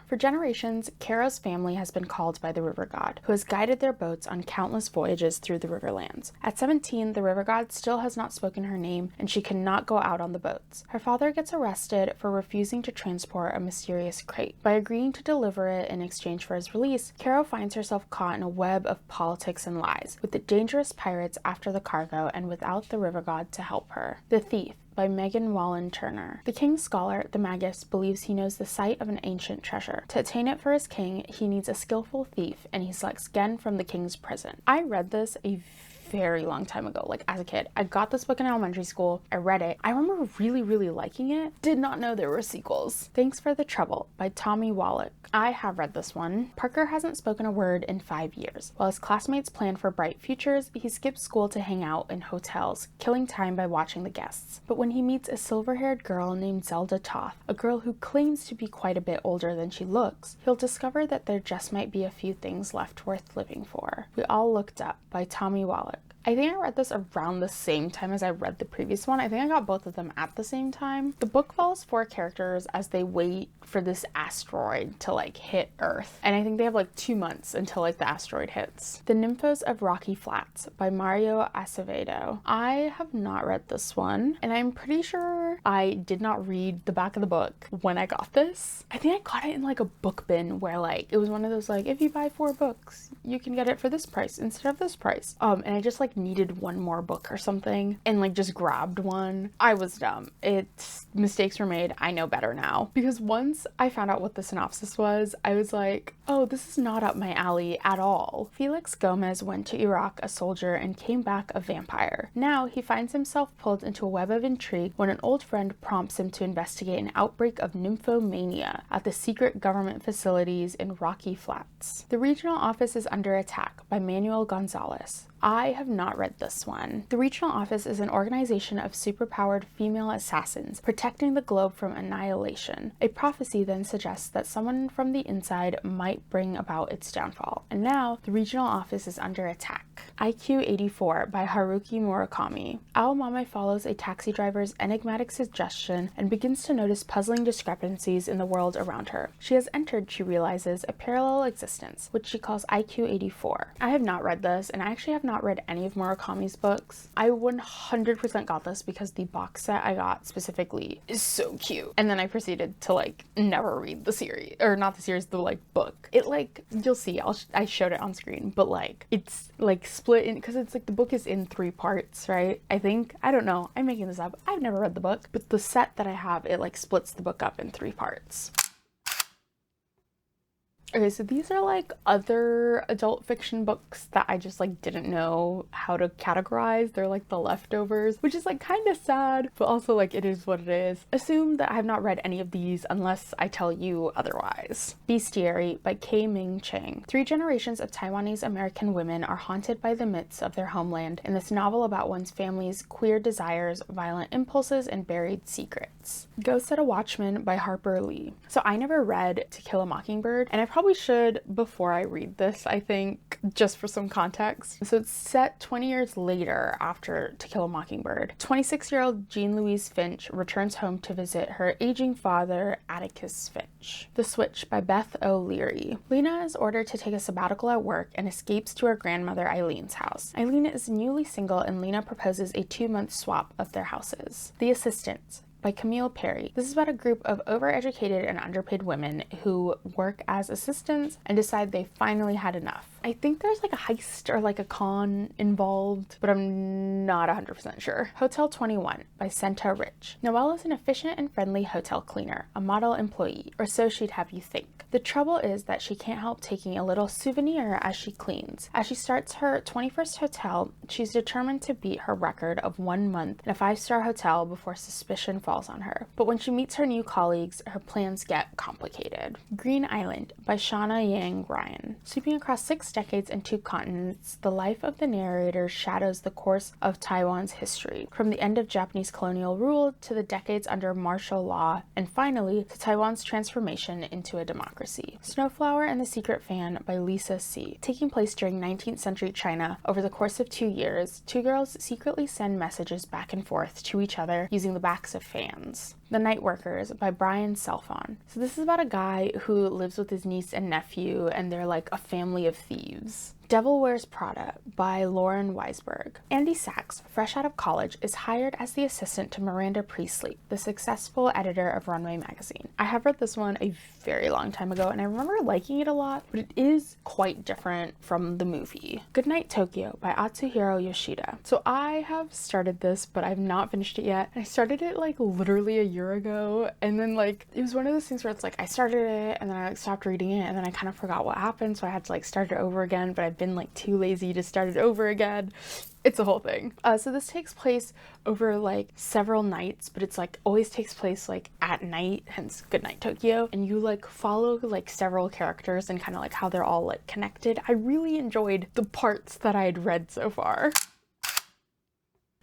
For generations, Kara's family has been called by the river god, who has guided their boats on countless voyages through the riverlands. At 17, the river god still has not spoken her name, and she cannot go out on the boats. Her father gets arrested for refusing to transport a mysterious crate. By agreeing to deliver it in exchange for his release, Kara finds herself caught in a web of politics and lies, with the dangerous pirates after the cargo and without the river god to help her. The Thief by Megan Wallen Turner. The king's scholar, the magus, believes he knows the site of an ancient treasure. To attain it for his king, he needs a skillful thief, and he selects Gen from the king's prison. I read this a very long time ago, like as a kid. I got this book in elementary school. I read it. I remember really liking it. Did not know there were sequels. Thanks for the Trouble by Tommy Wallach. I have read this one. Parker hasn't spoken a word in 5 years. While his classmates plan for bright futures, he skips school to hang out in hotels, killing time by watching the guests. But when he meets a silver-haired girl named Zelda Toth, a girl who claims to be quite a bit older than she looks, he'll discover that there just might be a few things left worth living for. We All Looked Up by Tommy Wallach. I think I read this around the same time as I read the previous one. I think I got both of them at the same time. The book follows 4 characters as they wait for this asteroid to hit Earth. And I think they have 2 months until the asteroid hits. The Nymphos of Rocky Flats by Mario Acevedo. I have not read this one, and I'm pretty sure I did not read the back of the book when I got this. I think I got it in a book bin where it was one of those if you buy 4 books, you can get it for this price instead of this price. And I just needed one more book or something and just grabbed one. I was dumb. Mistakes were made. I know better now. Because once I found out what the synopsis was, I was like, oh, this is not up my alley at all. Felix Gomez went to Iraq a soldier and came back a vampire. Now he finds himself pulled into a web of intrigue when an old friend prompts him to investigate an outbreak of nymphomania at the secret government facilities in Rocky Flats. The regional office is under attack by Manuel Gonzalez. I have not read this one. The regional office is an organization of superpowered female assassins protecting the globe from annihilation. A prophecy then suggests that someone from the inside might bring about its downfall. And now, the regional office is under attack. IQ 84 by Haruki Murakami. Aomame follows a taxi driver's enigmatic suggestion and begins to notice puzzling discrepancies in the world around her. She has entered, she realizes, a parallel existence, which she calls IQ 84. I have not read this, and I actually have not read any of Murakami's books. I 100% got this because the box set I got specifically is so cute. And then I proceeded to never read the series, or not the series, the book. It you'll see, I showed it on screen, but it's split in, because it's the book is in 3 parts, right? I think, I don't know, I'm making this up. I've never read the book, but the set that I have, it splits the book up in 3 parts. Okay, so these are like other adult fiction books that I just like didn't know how to categorize. They're like the leftovers, which is like kind of sad, but also like it is what it is. Assume that I have not read any of these unless I tell you otherwise. Bestiary by K. Ming Chang. 3 generations of Taiwanese American women are haunted by the myths of their homeland in this novel about one's family's queer desires, violent impulses, and buried secrets. Ghost at a Watchman by Harper Lee. So I never read To Kill a Mockingbird, and I probably should before I read this, I think, just for some context. So it's set 20 years later after To Kill a Mockingbird. 26-year-old Jean Louise Finch returns home to visit her aging father, Atticus Finch. The Switch by Beth O'Leary. Lena is ordered to take a sabbatical at work and escapes to her grandmother Eileen's house. Eileen is newly single and Lena proposes a 2-month swap of their houses. The Assistants by Camille Perry. This is about a group of overeducated and underpaid women who work as assistants and decide they finally had enough. I think there's like a heist or like a con involved, but I'm not 100% sure. Hotel 21 by Senta Rich. Noelle is an efficient and friendly hotel cleaner, a model employee, or so she'd have you think. The trouble is that she can't help taking a little souvenir as she cleans. As she starts her 21st hotel, she's determined to beat her record of 1 month in a 5-star hotel before suspicion falls on her. But when she meets her new colleagues, her plans get complicated. Green Island by Shauna Yang Ryan. Sweeping across 6 decades and 2 continents, the life of the narrator shadows the course of Taiwan's history, from the end of Japanese colonial rule to the decades under martial law, and finally to Taiwan's transformation into a democracy. Snowflower and the Secret Fan by Lisa C. Taking place during 19th century China, over the course of 2 years, 2 girls secretly send messages back and forth to each other using the backs of fans. The Night Workers by Brian Selfon. So this is about a guy who lives with his niece and nephew, and they're like a family of thieves. Devil Wears Prada by Lauren Weisberg. Andy Sachs, fresh out of college, is hired as the assistant to Miranda Priestley, the successful editor of Runway magazine. I have read this one a very long time ago, and I remember liking it a lot, but it is quite different from the movie. Goodnight Tokyo by Atsuhiro Yoshida. So I have started this, but I've not finished it yet. I started it like literally a year ago, and then like it was one of those things where it's like I started it and then I like stopped reading it and then I kind of forgot what happened, so I had to like start it over again, but I've been like too lazy to start it over again. It's a whole thing. So this takes place over like several nights, but it's like always takes place like at night, hence Goodnight Tokyo, and you like follow like several characters and kind of like how they're all like connected. I really enjoyed the parts that I had read so far.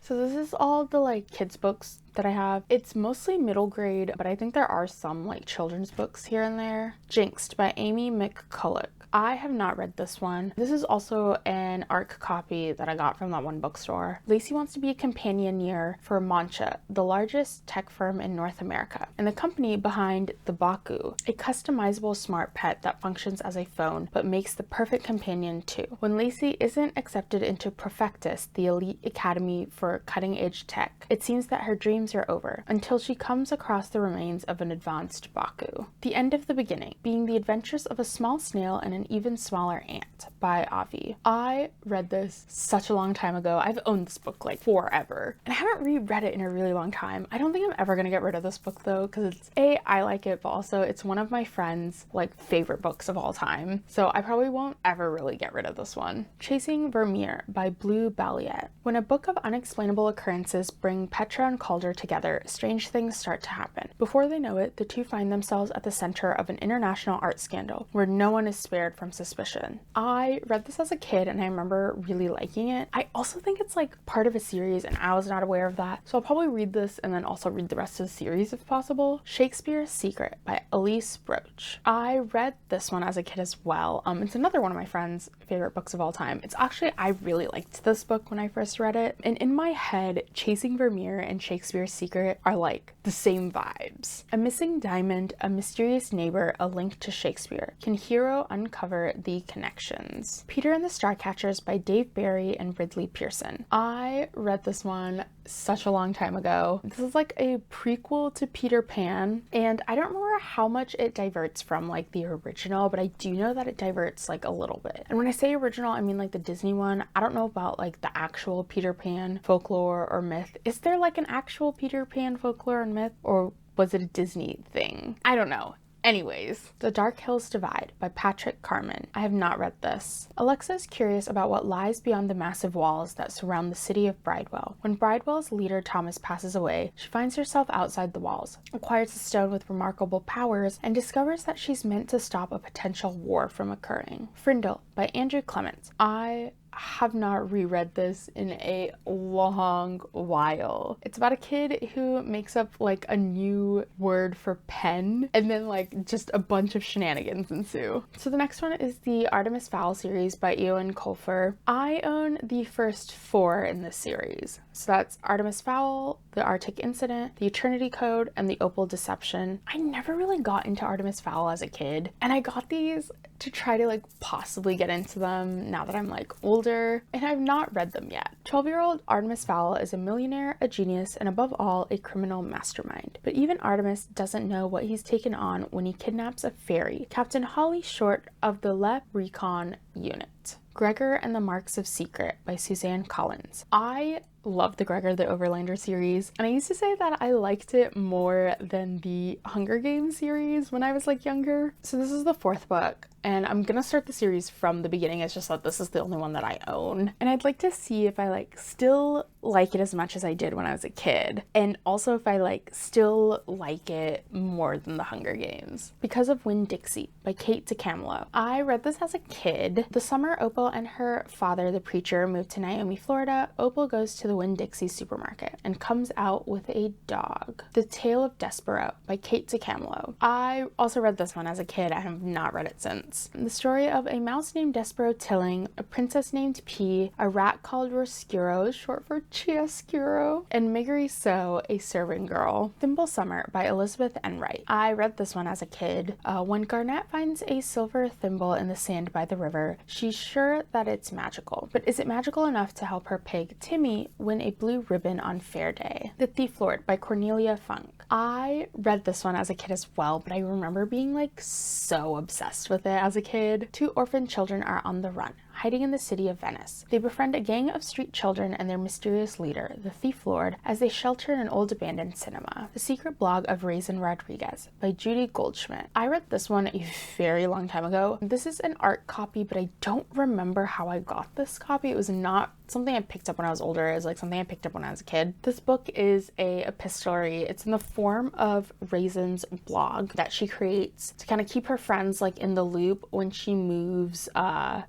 So this is all the like kids books that I have. It's mostly middle grade, but I think there are some like children's books here and there. Jinxed by Amy McCulloch. I have not read this one. This is also an ARC copy that I got from that one bookstore. Lacey wants to be a companioneer for Mancha, the largest tech firm in North America, and the company behind the Baku, a customizable smart pet that functions as a phone but makes the perfect companion too. When Lacey isn't accepted into Profectus, the elite academy for cutting-edge tech, it seems that her dreams are over until she comes across the remains of an advanced Baku. The End of the Beginning, being the adventures of a small snail and an even smaller ant by Avi. I read this such a long time ago. I've owned this book like forever, and I haven't reread it in a really long time. I don't think I'm ever gonna get rid of this book though, because it's I like it, but also it's one of my friends' like favorite books of all time, so I probably won't ever really get rid of this one. Chasing Vermeer by Blue Balliet. When a book of unexplainable occurrences bring Petra and Calder together, strange things start to happen. Before they know it, the two find themselves at the center of an international art scandal where no one is spared from suspicion. I read this as a kid and I remember really liking it. I also think it's like part of a series and I was not aware of that, so I'll probably read this and then also read the rest of the series if possible. Shakespeare's Secret by Elise Broach. I read this one as a kid as well. It's another one of my friends' favorite books of all time. It's actually, I really liked this book when I first read it, and in my head, Chasing Vermeer and Shakespeare's Secret are like the same vibes. A missing diamond, a mysterious neighbor, a link to Shakespeare. Can hero uncover the connections? Peter and the Starcatchers by Dave Barry and Ridley Pearson. I read this one such a long time ago. This is like a prequel to Peter Pan, and I don't remember how much it diverts from like the original, but I do know that it diverts like a little bit. And when I say original, I mean like the Disney one. I don't know about like the actual Peter Pan folklore or myth. Is there like an actual Peter Pan folklore and myth, or was it a Disney thing? I don't know. Anyways, The Dark Hills Divide by Patrick Carman. I have not read this. Alexa is curious about what lies beyond the massive walls that surround the city of Bridewell. When Bridewell's leader Thomas passes away, she finds herself outside the walls, acquires a stone with remarkable powers, and discovers that she's meant to stop a potential war from occurring. Frindle by Andrew Clements. I have not reread this in a long while. It's about a kid who makes up like a new word for pen, and then like just a bunch of shenanigans ensue. So the next one is the Artemis Fowl series by Eowyn Colfer. I own the first 4 in this series. So that's Artemis Fowl, The Arctic Incident, The Eternity Code, and The Opal Deception. I never really got into Artemis Fowl as a kid, and I got these to try to like possibly get into them now that I'm like older, and I've not read them yet. 12-year-old Artemis Fowl is a millionaire, a genius, and above all, a criminal mastermind. But even Artemis doesn't know what he's taken on when he kidnaps a fairy, Captain Holly Short of the LEP Recon Unit. Gregor and the Marks of Secret by Suzanne Collins. I love the Gregor the Overlander series, and I used to say that I liked it more than the Hunger Games series when I was like younger. So this is the 4th book, and I'm gonna start the series from the beginning. It's just that this is the only one that I own, and I'd like to see if I like still like it as much as I did when I was a kid, and also if I like still like it more than the Hunger Games. Because of Winn-Dixie by Kate DeCamelo. I read this as a kid. The summer Opal and her father, the preacher, moved to Naomi, Florida. Opal goes to the Winn-Dixie supermarket and comes out with a dog. The Tale of Despero by Kate DeCamelo. I also read this one as a kid. I have not read it since. The story of a mouse named Despero Tilling, a princess named P, a rat called Roscuro, short for Chiaroscuro, and Miggery So, a servant girl. Thimble Summer by Elizabeth Enright. I read this one as a kid. When Garnet finds a silver thimble in the sand by the river, she's sure that it's magical. But is it magical enough to help her pig Timmy win a blue ribbon on Fair Day? The Thief Lord by Cornelia Funk. I read this one as a kid as well, but I remember being like so obsessed with it as a kid. 2 orphan children are on the run, hiding in the city of Venice. They befriend a gang of street children and their mysterious leader, the Thief Lord, as they shelter in an old abandoned cinema. The Secret Blog of Raisin Rodriguez by Judy Goldschmidt. I read this one a very long time ago. This is an art copy, but I don't remember how I got this copy. It was not something I picked up when I was older. It was like something I picked up when I was a kid. This book is a epistolary. It's in the form of Raisin's blog that she creates to kind of keep her friends like in the loop when she moves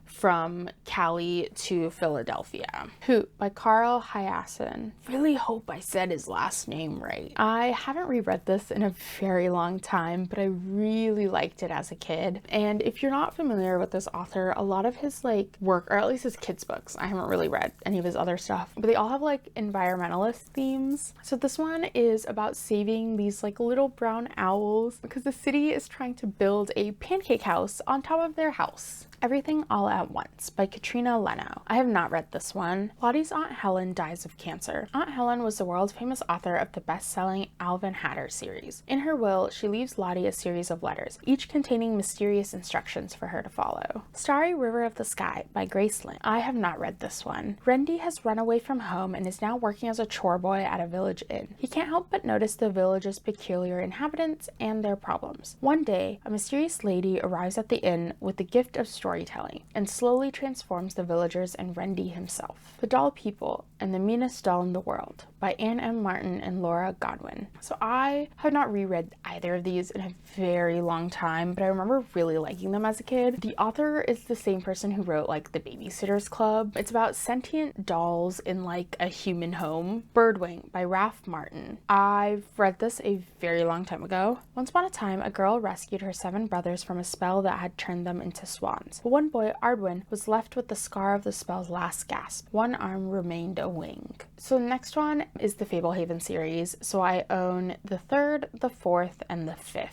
from Cali to Philadelphia. Hoot by Carl Hyacin. Really hope I said his last name right. I haven't reread this in a very long time, but I really liked it as a kid. And if you're not familiar with this author, a lot of his like work, or at least his kids' books, I haven't really read any of his other stuff, but they all have like environmentalist themes. So this one is about saving these like little brown owls because the city is trying to build a pancake house on top of their house. Everything All at Once by Katrina Leno. I have not read this one. Lottie's Aunt Helen dies of cancer. Aunt Helen was the world famous author of the best-selling Alvin Hatter series. In her will, she leaves Lottie a series of letters, each containing mysterious instructions for her to follow. Starry River of the Sky by Grace Lynn. I have not read this one. Rendy has run away from home and is now working as a chore boy at a village inn. He can't help but notice the village's peculiar inhabitants and their problems. One day, a mysterious lady arrives at the inn with the gift of storytelling and slowly transforms the villagers and Rendy himself. The Doll People and the Meanest Doll in the World by Anne M. Martin and Laura Godwin. So I have not reread either of these in a very long time, but I remember really liking them as a kid. The author is the same person who wrote like The Babysitter's Club. It's about sentient dolls in like a human home. Birdwing by Ralph Martin. I've read this a very long time ago. Once upon a time, a girl rescued her 7 brothers from a spell that had turned them into swans. But one boy, Ardwin, was left with the scar of the spell's last gasp. One arm remained a wing. So the next one is the Fablehaven series. So I own the 3rd, the 4th, and the 5th.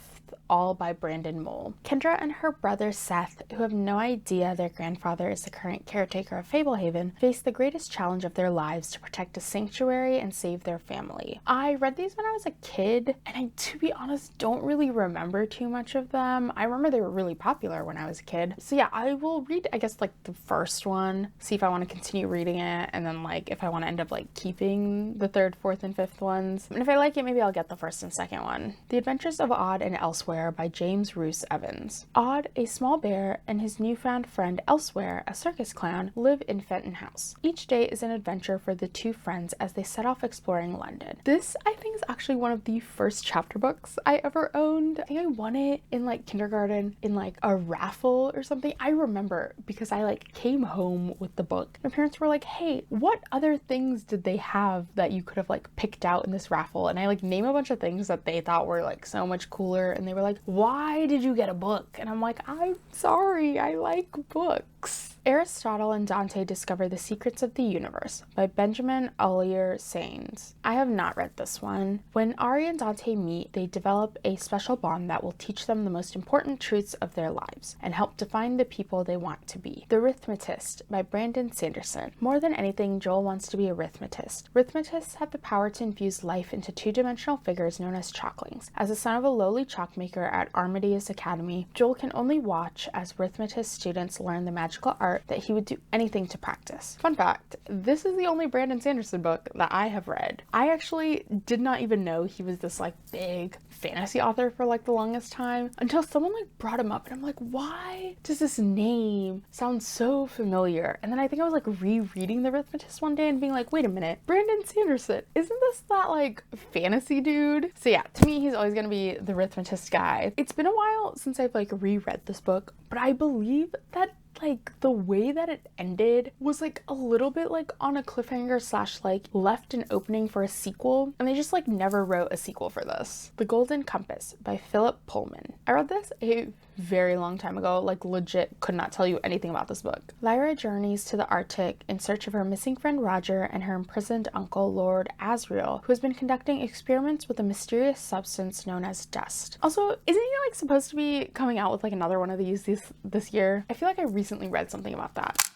All by Brandon Mole. Kendra and her brother Seth, who have no idea their grandfather is the current caretaker of Fablehaven, face the greatest challenge of their lives to protect a sanctuary and save their family. I read these when I was a kid, and I, to be honest, don't really remember too much of them. I remember they were really popular when I was a kid. So yeah, I will read, I guess, like the first one, see if I want to continue reading it, and then like if I want to end up like keeping the 3rd, 4th, and 5th ones. And if I like it, maybe I'll get the 1st and 2nd one. The Adventures of Odd and Elsewhere Elsewhere by James Roose Evans. Odd, a small bear, and his newfound friend Elsewhere, a circus clown, live in Fenton House. Each day is an adventure for the two friends as they set off exploring London. This, I think, is actually one of the first chapter books I ever owned. I think I won it in like kindergarten in like a raffle or something. I remember because I like came home with the book. My parents were like, hey, what other things did they have that you could have like picked out in this raffle? And I like name a bunch of things that they thought were like so much cooler, and they were like, why did you get a book? And I'm like, I'm sorry, I like books. Aristotle and Dante Discover the Secrets of the Universe by Benjamin Ollier Sains. I have not read this one. When Ari and Dante meet, they develop a special bond that will teach them the most important truths of their lives and help define the people they want to be. The Arithmetist by Brandon Sanderson. More than anything, Joel wants to be a arithmetist. Arithmetists have the power to infuse life into two-dimensional figures known as chalklings. As the son of a lowly chalkmaker at Armidius Academy, Joel can only watch as arithmetist students learn the magical art that he would do anything to practice. Fun fact, this is the only Brandon Sanderson book that I have read. I actually did not even know he was this like big fantasy author for like the longest time until someone like brought him up, and I'm like, why does this name sound so familiar? And then I think I was like rereading The Arithmetist one day and being like, wait a minute, Brandon Sanderson, isn't this that like fantasy dude? So yeah, to me, he's always gonna be the Arithmetist guy. It's been a while since I've like reread this book, but I believe that like the way that it ended was like a little bit like on a cliffhanger slash like left an opening for a sequel, and they just like never wrote a sequel for this. The Golden Compass by Philip Pullman. I read this a very long time ago, like legit could not tell you anything about this book. Lyra journeys to the Arctic in search of her missing friend Roger and her imprisoned uncle Lord Asriel, who has been conducting experiments with a mysterious substance known as dust. Also, isn't he like supposed to be coming out with like another one of these this year? I feel like I recently read something about that.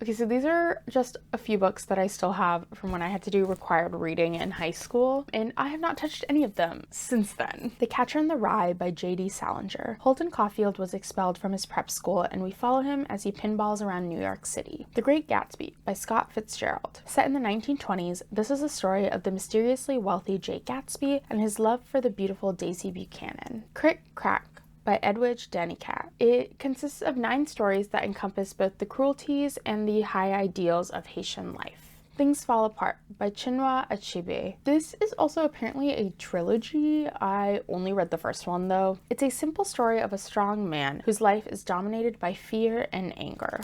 Okay, so these are just a few books that I still have from when I had to do required reading in high school, and I have not touched any of them since then. The Catcher in the Rye by J.D. Salinger. Holden Caulfield was expelled from his prep school, and we follow him as he pinballs around New York City. The Great Gatsby by Scott Fitzgerald. Set in the 1920s, this is a story of the mysteriously wealthy Jake Gatsby and his love for the beautiful Daisy Buchanan. Crick Crack by Edwidge Danicat. It consists of 9 stories that encompass both the cruelties and the high ideals of Haitian life. Things Fall Apart by Chinua Achebe. This is also apparently a trilogy. I only read the first one though. It's a simple story of a strong man whose life is dominated by fear and anger.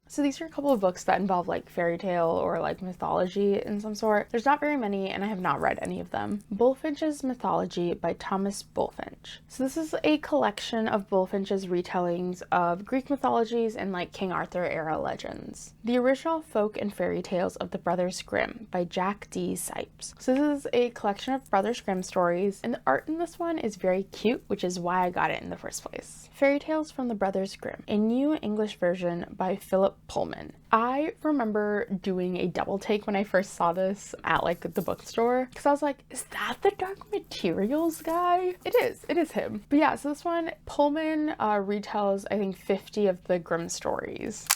So these are a couple of books that involve like fairy tale or like mythology in some sort. There's not very many, and I have not read any of them. Bullfinch's Mythology by Thomas Bullfinch. So this is a collection of Bullfinch's retellings of Greek mythologies and like King Arthur era legends. The Original Folk and Fairy Tales of the Brothers Grimm by Jack D. Sipes. So this is a collection of Brothers Grimm stories, and the art in this one is very cute, which is why I got it in the first place. Fairy Tales from the Brothers Grimm, a new English version by Philip Pullman. I remember doing a double take when I first saw this at like the bookstore, because I was like, is that the Dark Materials guy? It is him. But yeah, so this one, Pullman retells I think 50 of the Grimm stories.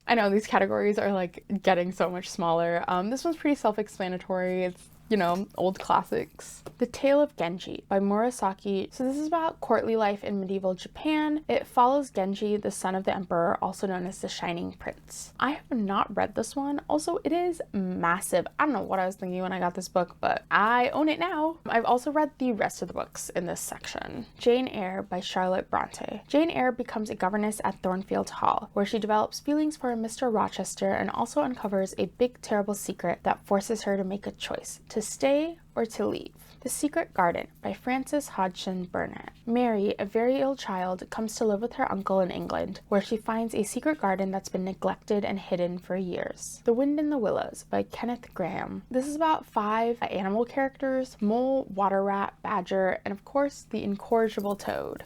I know these categories are like getting so much smaller. This one's pretty self-explanatory. It's, you know, old classics. The Tale of Genji by Murasaki. So this is about courtly life in medieval Japan. It follows Genji, the son of the emperor, also known as the Shining Prince. I have not read this one. Also, it is massive. I don't know what I was thinking when I got this book, but I own it now. I've also read the rest of the books in this section. Jane Eyre by Charlotte Bronte. Jane Eyre becomes a governess at Thornfield Hall, where she develops feelings for a Mr. Rochester and also uncovers a big terrible secret that forces her to make a choice, to stay or to leave. The Secret Garden by Frances Hodgson Burnett. Mary, a very ill child, comes to live with her uncle in England, where she finds a secret garden that's been neglected and hidden for years. The Wind in the Willows by Kenneth Grahame. This is about 5 animal characters: mole, water rat, badger, and of course the incorrigible toad.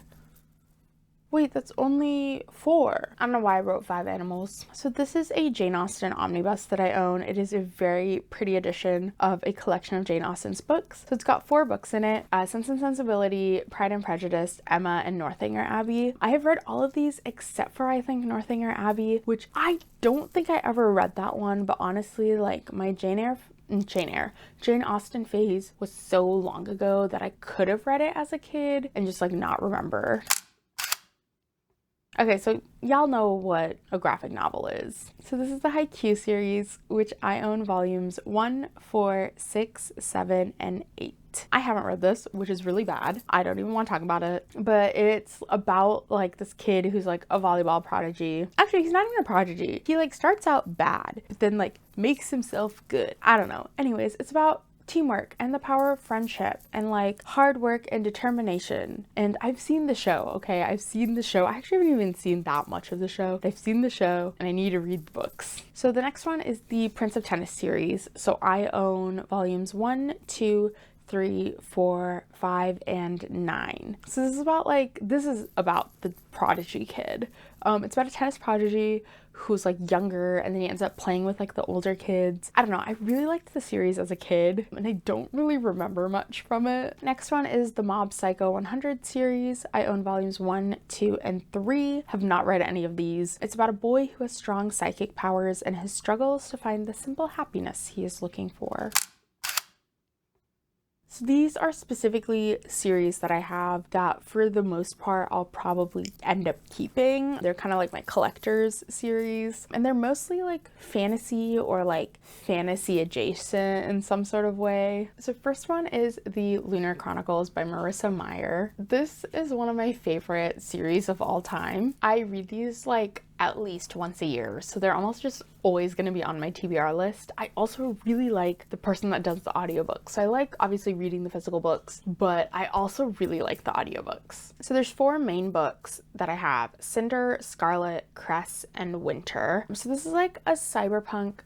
Wait, that's only 4. I don't know why I wrote 5 animals. So this is a Jane Austen omnibus that I own. It is a very pretty edition of a collection of Jane Austen's books. So it's got 4 books in it: Sense and Sensibility, Pride and Prejudice, Emma, and Northanger Abbey. I have read all of these except for I think Northanger Abbey, which I don't think I ever read that one, but honestly, like my Jane Eyre Jane Eyre. Jane Austen phase was so long ago that I could have read it as a kid and just like not remember. Okay, so y'all know what a graphic novel is. So this is the Haikyuu series, which I own volumes 1, 4, 6, 7, and 8. I haven't read this, which is really bad. I don't even want to talk about it. But it's about like this kid who's like a volleyball prodigy. Actually, he's not even a prodigy. He like starts out bad, but then like makes himself good. I don't know. Anyways, it's about teamwork and the power of friendship and like hard work and determination. And I've seen the show, okay? I've seen the show. I actually haven't even seen that much of the show, but I've seen the show and I need to read the books. So the next one is the Prince of Tennis series. So I own volumes 1, 2, 3, 4, 5, and 9. So this is about the prodigy kid. It's about a tennis prodigy who's like younger and then he ends up playing with like the older kids. I don't know, I really liked the series as a kid and I don't really remember much from it. Next one is the Mob Psycho 100 series. I own volumes 1, 2, and 3. Have not read any of these. It's about a boy who has strong psychic powers and his struggles to find the simple happiness he is looking for. So these are specifically series that I have that for the most part I'll probably end up keeping. They're kind of like my collector's series and they're mostly like fantasy or like fantasy adjacent in some sort of way. So first one is the Lunar Chronicles by Marissa Meyer. This is one of my favorite series of all time. I read these like at least once a year, so they're almost just always going to be on my TBR list. I also really like the person that does the audiobooks. So I like obviously reading the physical books, but I also really like the audiobooks. So there's 4 main books that I have: Cinder, Scarlet, Cress, and Winter. So this is like a cyberpunk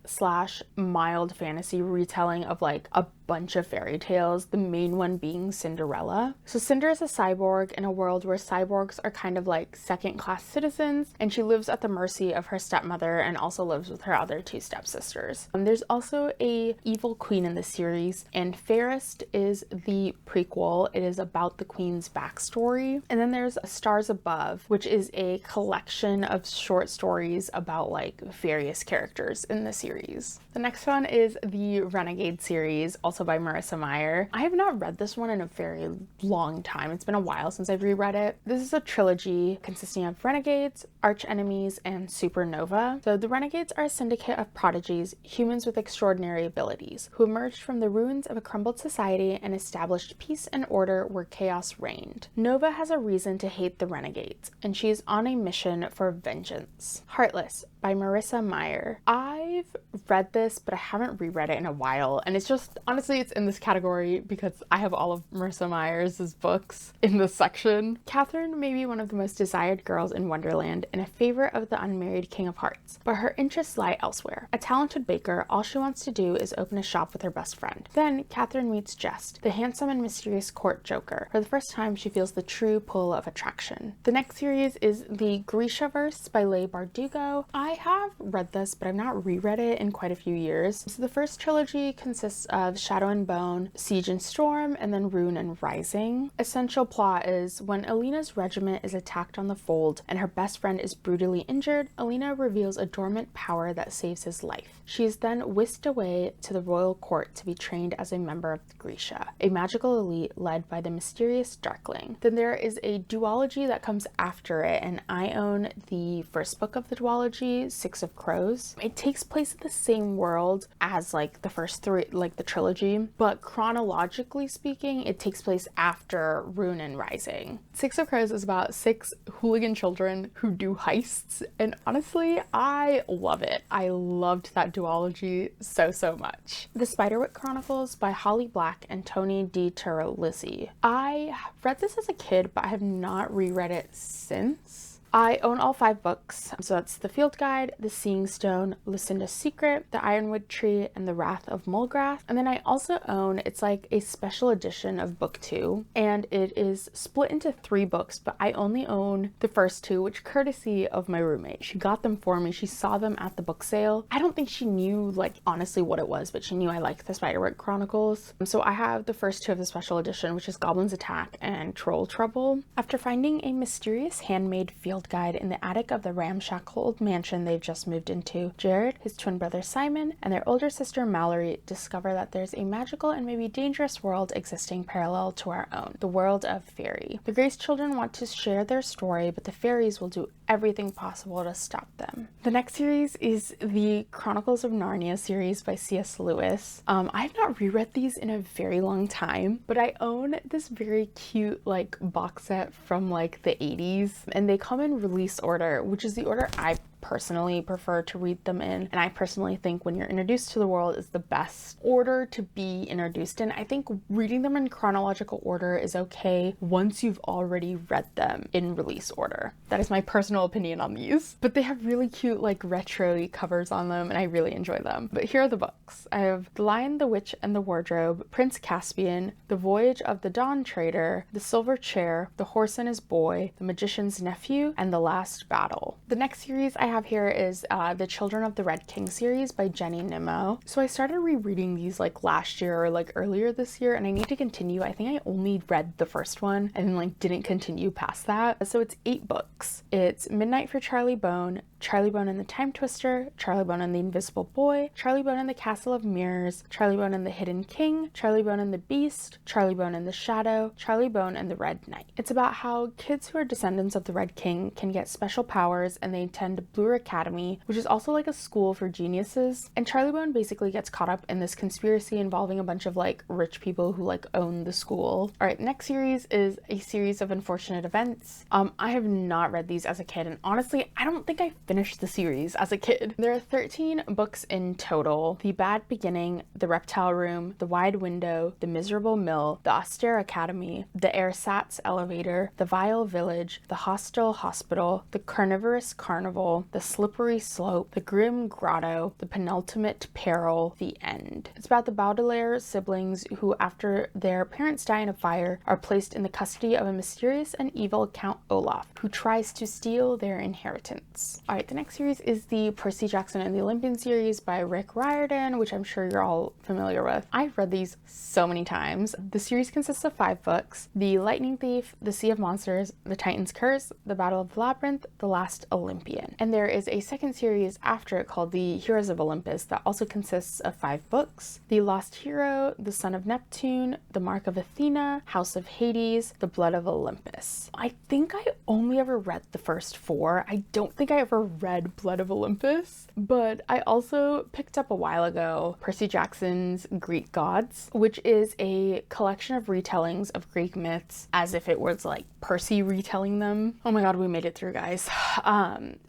/ mild fantasy retelling of like a bunch of fairy tales, the main one being Cinderella. So Cinder is a cyborg in a world where cyborgs are kind of like second-class citizens, and she lives at the mercy of her stepmother and also lives with her other 2 stepsisters. There's also a evil queen in the series, and Fairest is the prequel. It is about the queen's backstory. And then there's Stars Above, which is a collection of short stories about like various characters in the series. The next one is the Renegade series, also by Marissa Meyer. I have not read this one in a very long time. It's been a while since I've reread it. This is a trilogy consisting of Renegades, Arch Enemies, and Supernova. So the Renegades are a syndicate of prodigies, humans with extraordinary abilities, who emerged from the ruins of a crumbled society and established peace and order where chaos reigned. Nova has a reason to hate the Renegades, and she is on a mission for vengeance. Heartless by Marissa Meyer. I've read this, but I haven't reread it in a while, and it's just, honestly, it's in this category because I have all of Marissa Meyer's books in this section. Catherine may be one of the most desired girls in Wonderland and a favorite of the unmarried King of Hearts, but her interests lie elsewhere. A talented baker, all she wants to do is open a shop with her best friend. Then Catherine meets Jest, the handsome and mysterious court joker. For the first time, she feels the true pull of attraction. The next series is the Grishaverse by Leigh Bardugo. I have read this, but I've not reread it in quite a few years. So the first trilogy consists of Shadow and Bone, Siege and Storm, and then Rune and Rising. Essential plot is when Alina's regiment is attacked on the Fold and her best friend is brutally injured, Alina reveals a dormant power that saves his life. She is then whisked away to the royal court to be trained as a member of the Grisha, a magical elite led by the mysterious Darkling. Then there is a duology that comes after it, and I own the first book of the duology, Six of Crows. It takes place in the same world as like the first 3, like the trilogy, but chronologically speaking, it takes place after Rune and Rising. Six of Crows is about 6 hooligan children who do heists, and honestly, I love it. I loved that duology so much. The Spiderwick Chronicles by Holly Black and Tony D. Terlizzi. I read this as a kid, but I have not reread it since. I own all 5 books, so that's The Field Guide, The Seeing Stone, Lucinda's Secret, The Ironwood Tree, and The Wrath of Mulgrath. And then I also own, it's like a special edition of book 2, and it is split into 3 books, but I only own the first 2, which courtesy of my roommate. She got them for me. She saw them at the book sale. I don't think she knew like honestly what it was, but she knew I liked the Spiderwick Chronicles. So I have the first 2 of the special edition, which is Goblin's Attack and Troll Trouble. After finding a mysterious handmade field Child Guide in the attic of the ramshackle old mansion they've just moved into. Jared, his twin brother Simon, and their older sister Mallory discover that there's a magical and maybe dangerous world existing parallel to our own, the world of fairy. The Grace children want to share their story, but the fairies will do everything possible to stop them. The next series is the Chronicles of Narnia series by C.S. Lewis. I have not reread these in a very long time, but I own this very cute like box set from like the 80s, and they come in release order, which is the order I personally prefer to read them in, and I personally think when you're introduced to the world is the best order to be introduced in. I think reading them in chronological order is okay once you've already read them in release order. That is my personal opinion on these, but they have really cute like retro covers on them, and I really enjoy them. But here are the books. I have The Lion, the Witch, and the Wardrobe, Prince Caspian, The Voyage of the Dawn Trader, The Silver Chair, The Horse and His Boy, The Magician's Nephew, and The Last Battle. The next series I have here is the Children of the Red King series by Jenny Nimmo. So I started rereading these like last year or like earlier this year, and I need to continue. I think I only read the first one and then like didn't continue past that. So it's 8 books. It's Midnight for Charlie Bone, Charlie Bone and the Time Twister, Charlie Bone and the Invisible Boy, Charlie Bone and the Castle of Mirrors, Charlie Bone and the Hidden King, Charlie Bone and the Beast, Charlie Bone and the Shadow, Charlie Bone and the Red Knight. It's about how kids who are descendants of the Red King can get special powers, and they attend Blue Academy, which is also like a school for geniuses. And Charlie Bone basically gets caught up in this conspiracy involving a bunch of like rich people who like own the school. All right, next series is a series of unfortunate events. I have not read these as a kid, and honestly, I don't think I finished the series as a kid. There are 13 books in total. The Bad Beginning, The Reptile Room, The Wide Window, The Miserable Mill, The Austere Academy, The Ersatz Elevator, The Vile Village, The Hostile Hospital, The Carnivorous Carnival, The Slippery Slope, The Grim Grotto, The Penultimate Peril, The End. It's about the Baudelaire siblings who, after their parents die in a fire, are placed in the custody of a mysterious and evil Count Olaf, who tries to steal their inheritance. Alright, the next series is the Percy Jackson and the Olympian series by Rick Riordan, which I'm sure you're all familiar with. I've read these so many times. The series consists of 5 books: The Lightning Thief, The Sea of Monsters, The Titan's Curse, The Battle of the Labyrinth, The Last Olympian. And there is a second series after it called The Heroes of Olympus that also consists of 5 books: The Lost Hero, The Son of Neptune, The Mark of Athena, House of Hades, The Blood of Olympus. I think I only ever read the first 4. I don't think I ever read Blood of Olympus, but I also picked up a while ago Percy Jackson's Greek Gods, which is a collection of retellings of Greek myths as if it was like Percy retelling them. Oh my god, we made it through, guys.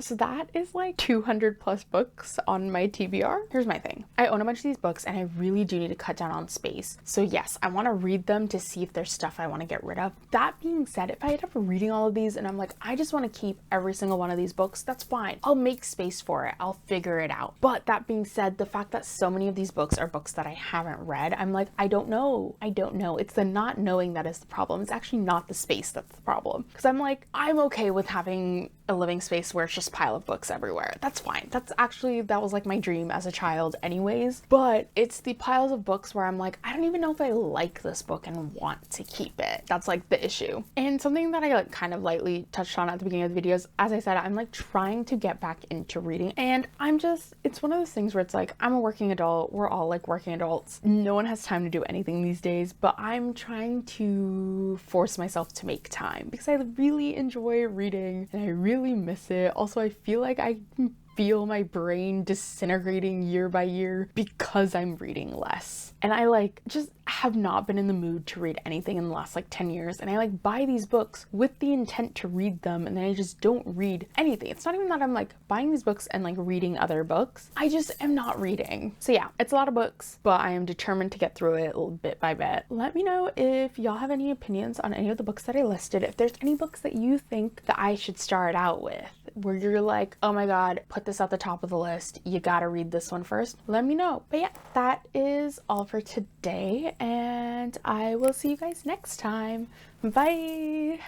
So that is like 200 plus books on my TBR. Here's my thing. I own a bunch of these books and I really do need to cut down on space. So yes, I want to read them to see if there's stuff I want to get rid of. That being said, if I end up reading all of these and I'm like, I just want to keep every single one of these books, that's fine. I'll make space for it. I'll figure it out. But that being said, the fact that so many of these books are books that I haven't read, I'm like, I don't know. I don't know. It's the not knowing that is the problem. It's actually not the space that's the problem. Because I'm like, I'm okay with having a living space where it's just a pile of books everywhere. That's fine. That was like my dream as a child anyways. But it's the piles of books where I'm like, I don't even know if I like this book and want to keep it. That's like the issue. And something that I like kind of lightly touched on at the beginning of the videos, as I said, I'm like trying to get back into reading, and it's one of those things where it's like, I'm a working adult. We're all like working adults. No one has time to do anything these days, but I'm trying to force myself to make time because I really enjoy reading and I really miss it. Also, I feel like I feel my brain disintegrating year by year because I'm reading less. And I like just have not been in the mood to read anything in the last like 10 years. And I like buy these books with the intent to read them, and then I just don't read anything. It's not even that I'm like buying these books and like reading other books. I just am not reading. So yeah, it's a lot of books, but I am determined to get through it bit by bit. Let me know if y'all have any opinions on any of the books that I listed. If there's any books that you think that I should start out with, where you're like, oh my god, put this at the top of the list, you gotta read this one first, let me know. But yeah, that is all for today, and I will see you guys next time. Bye!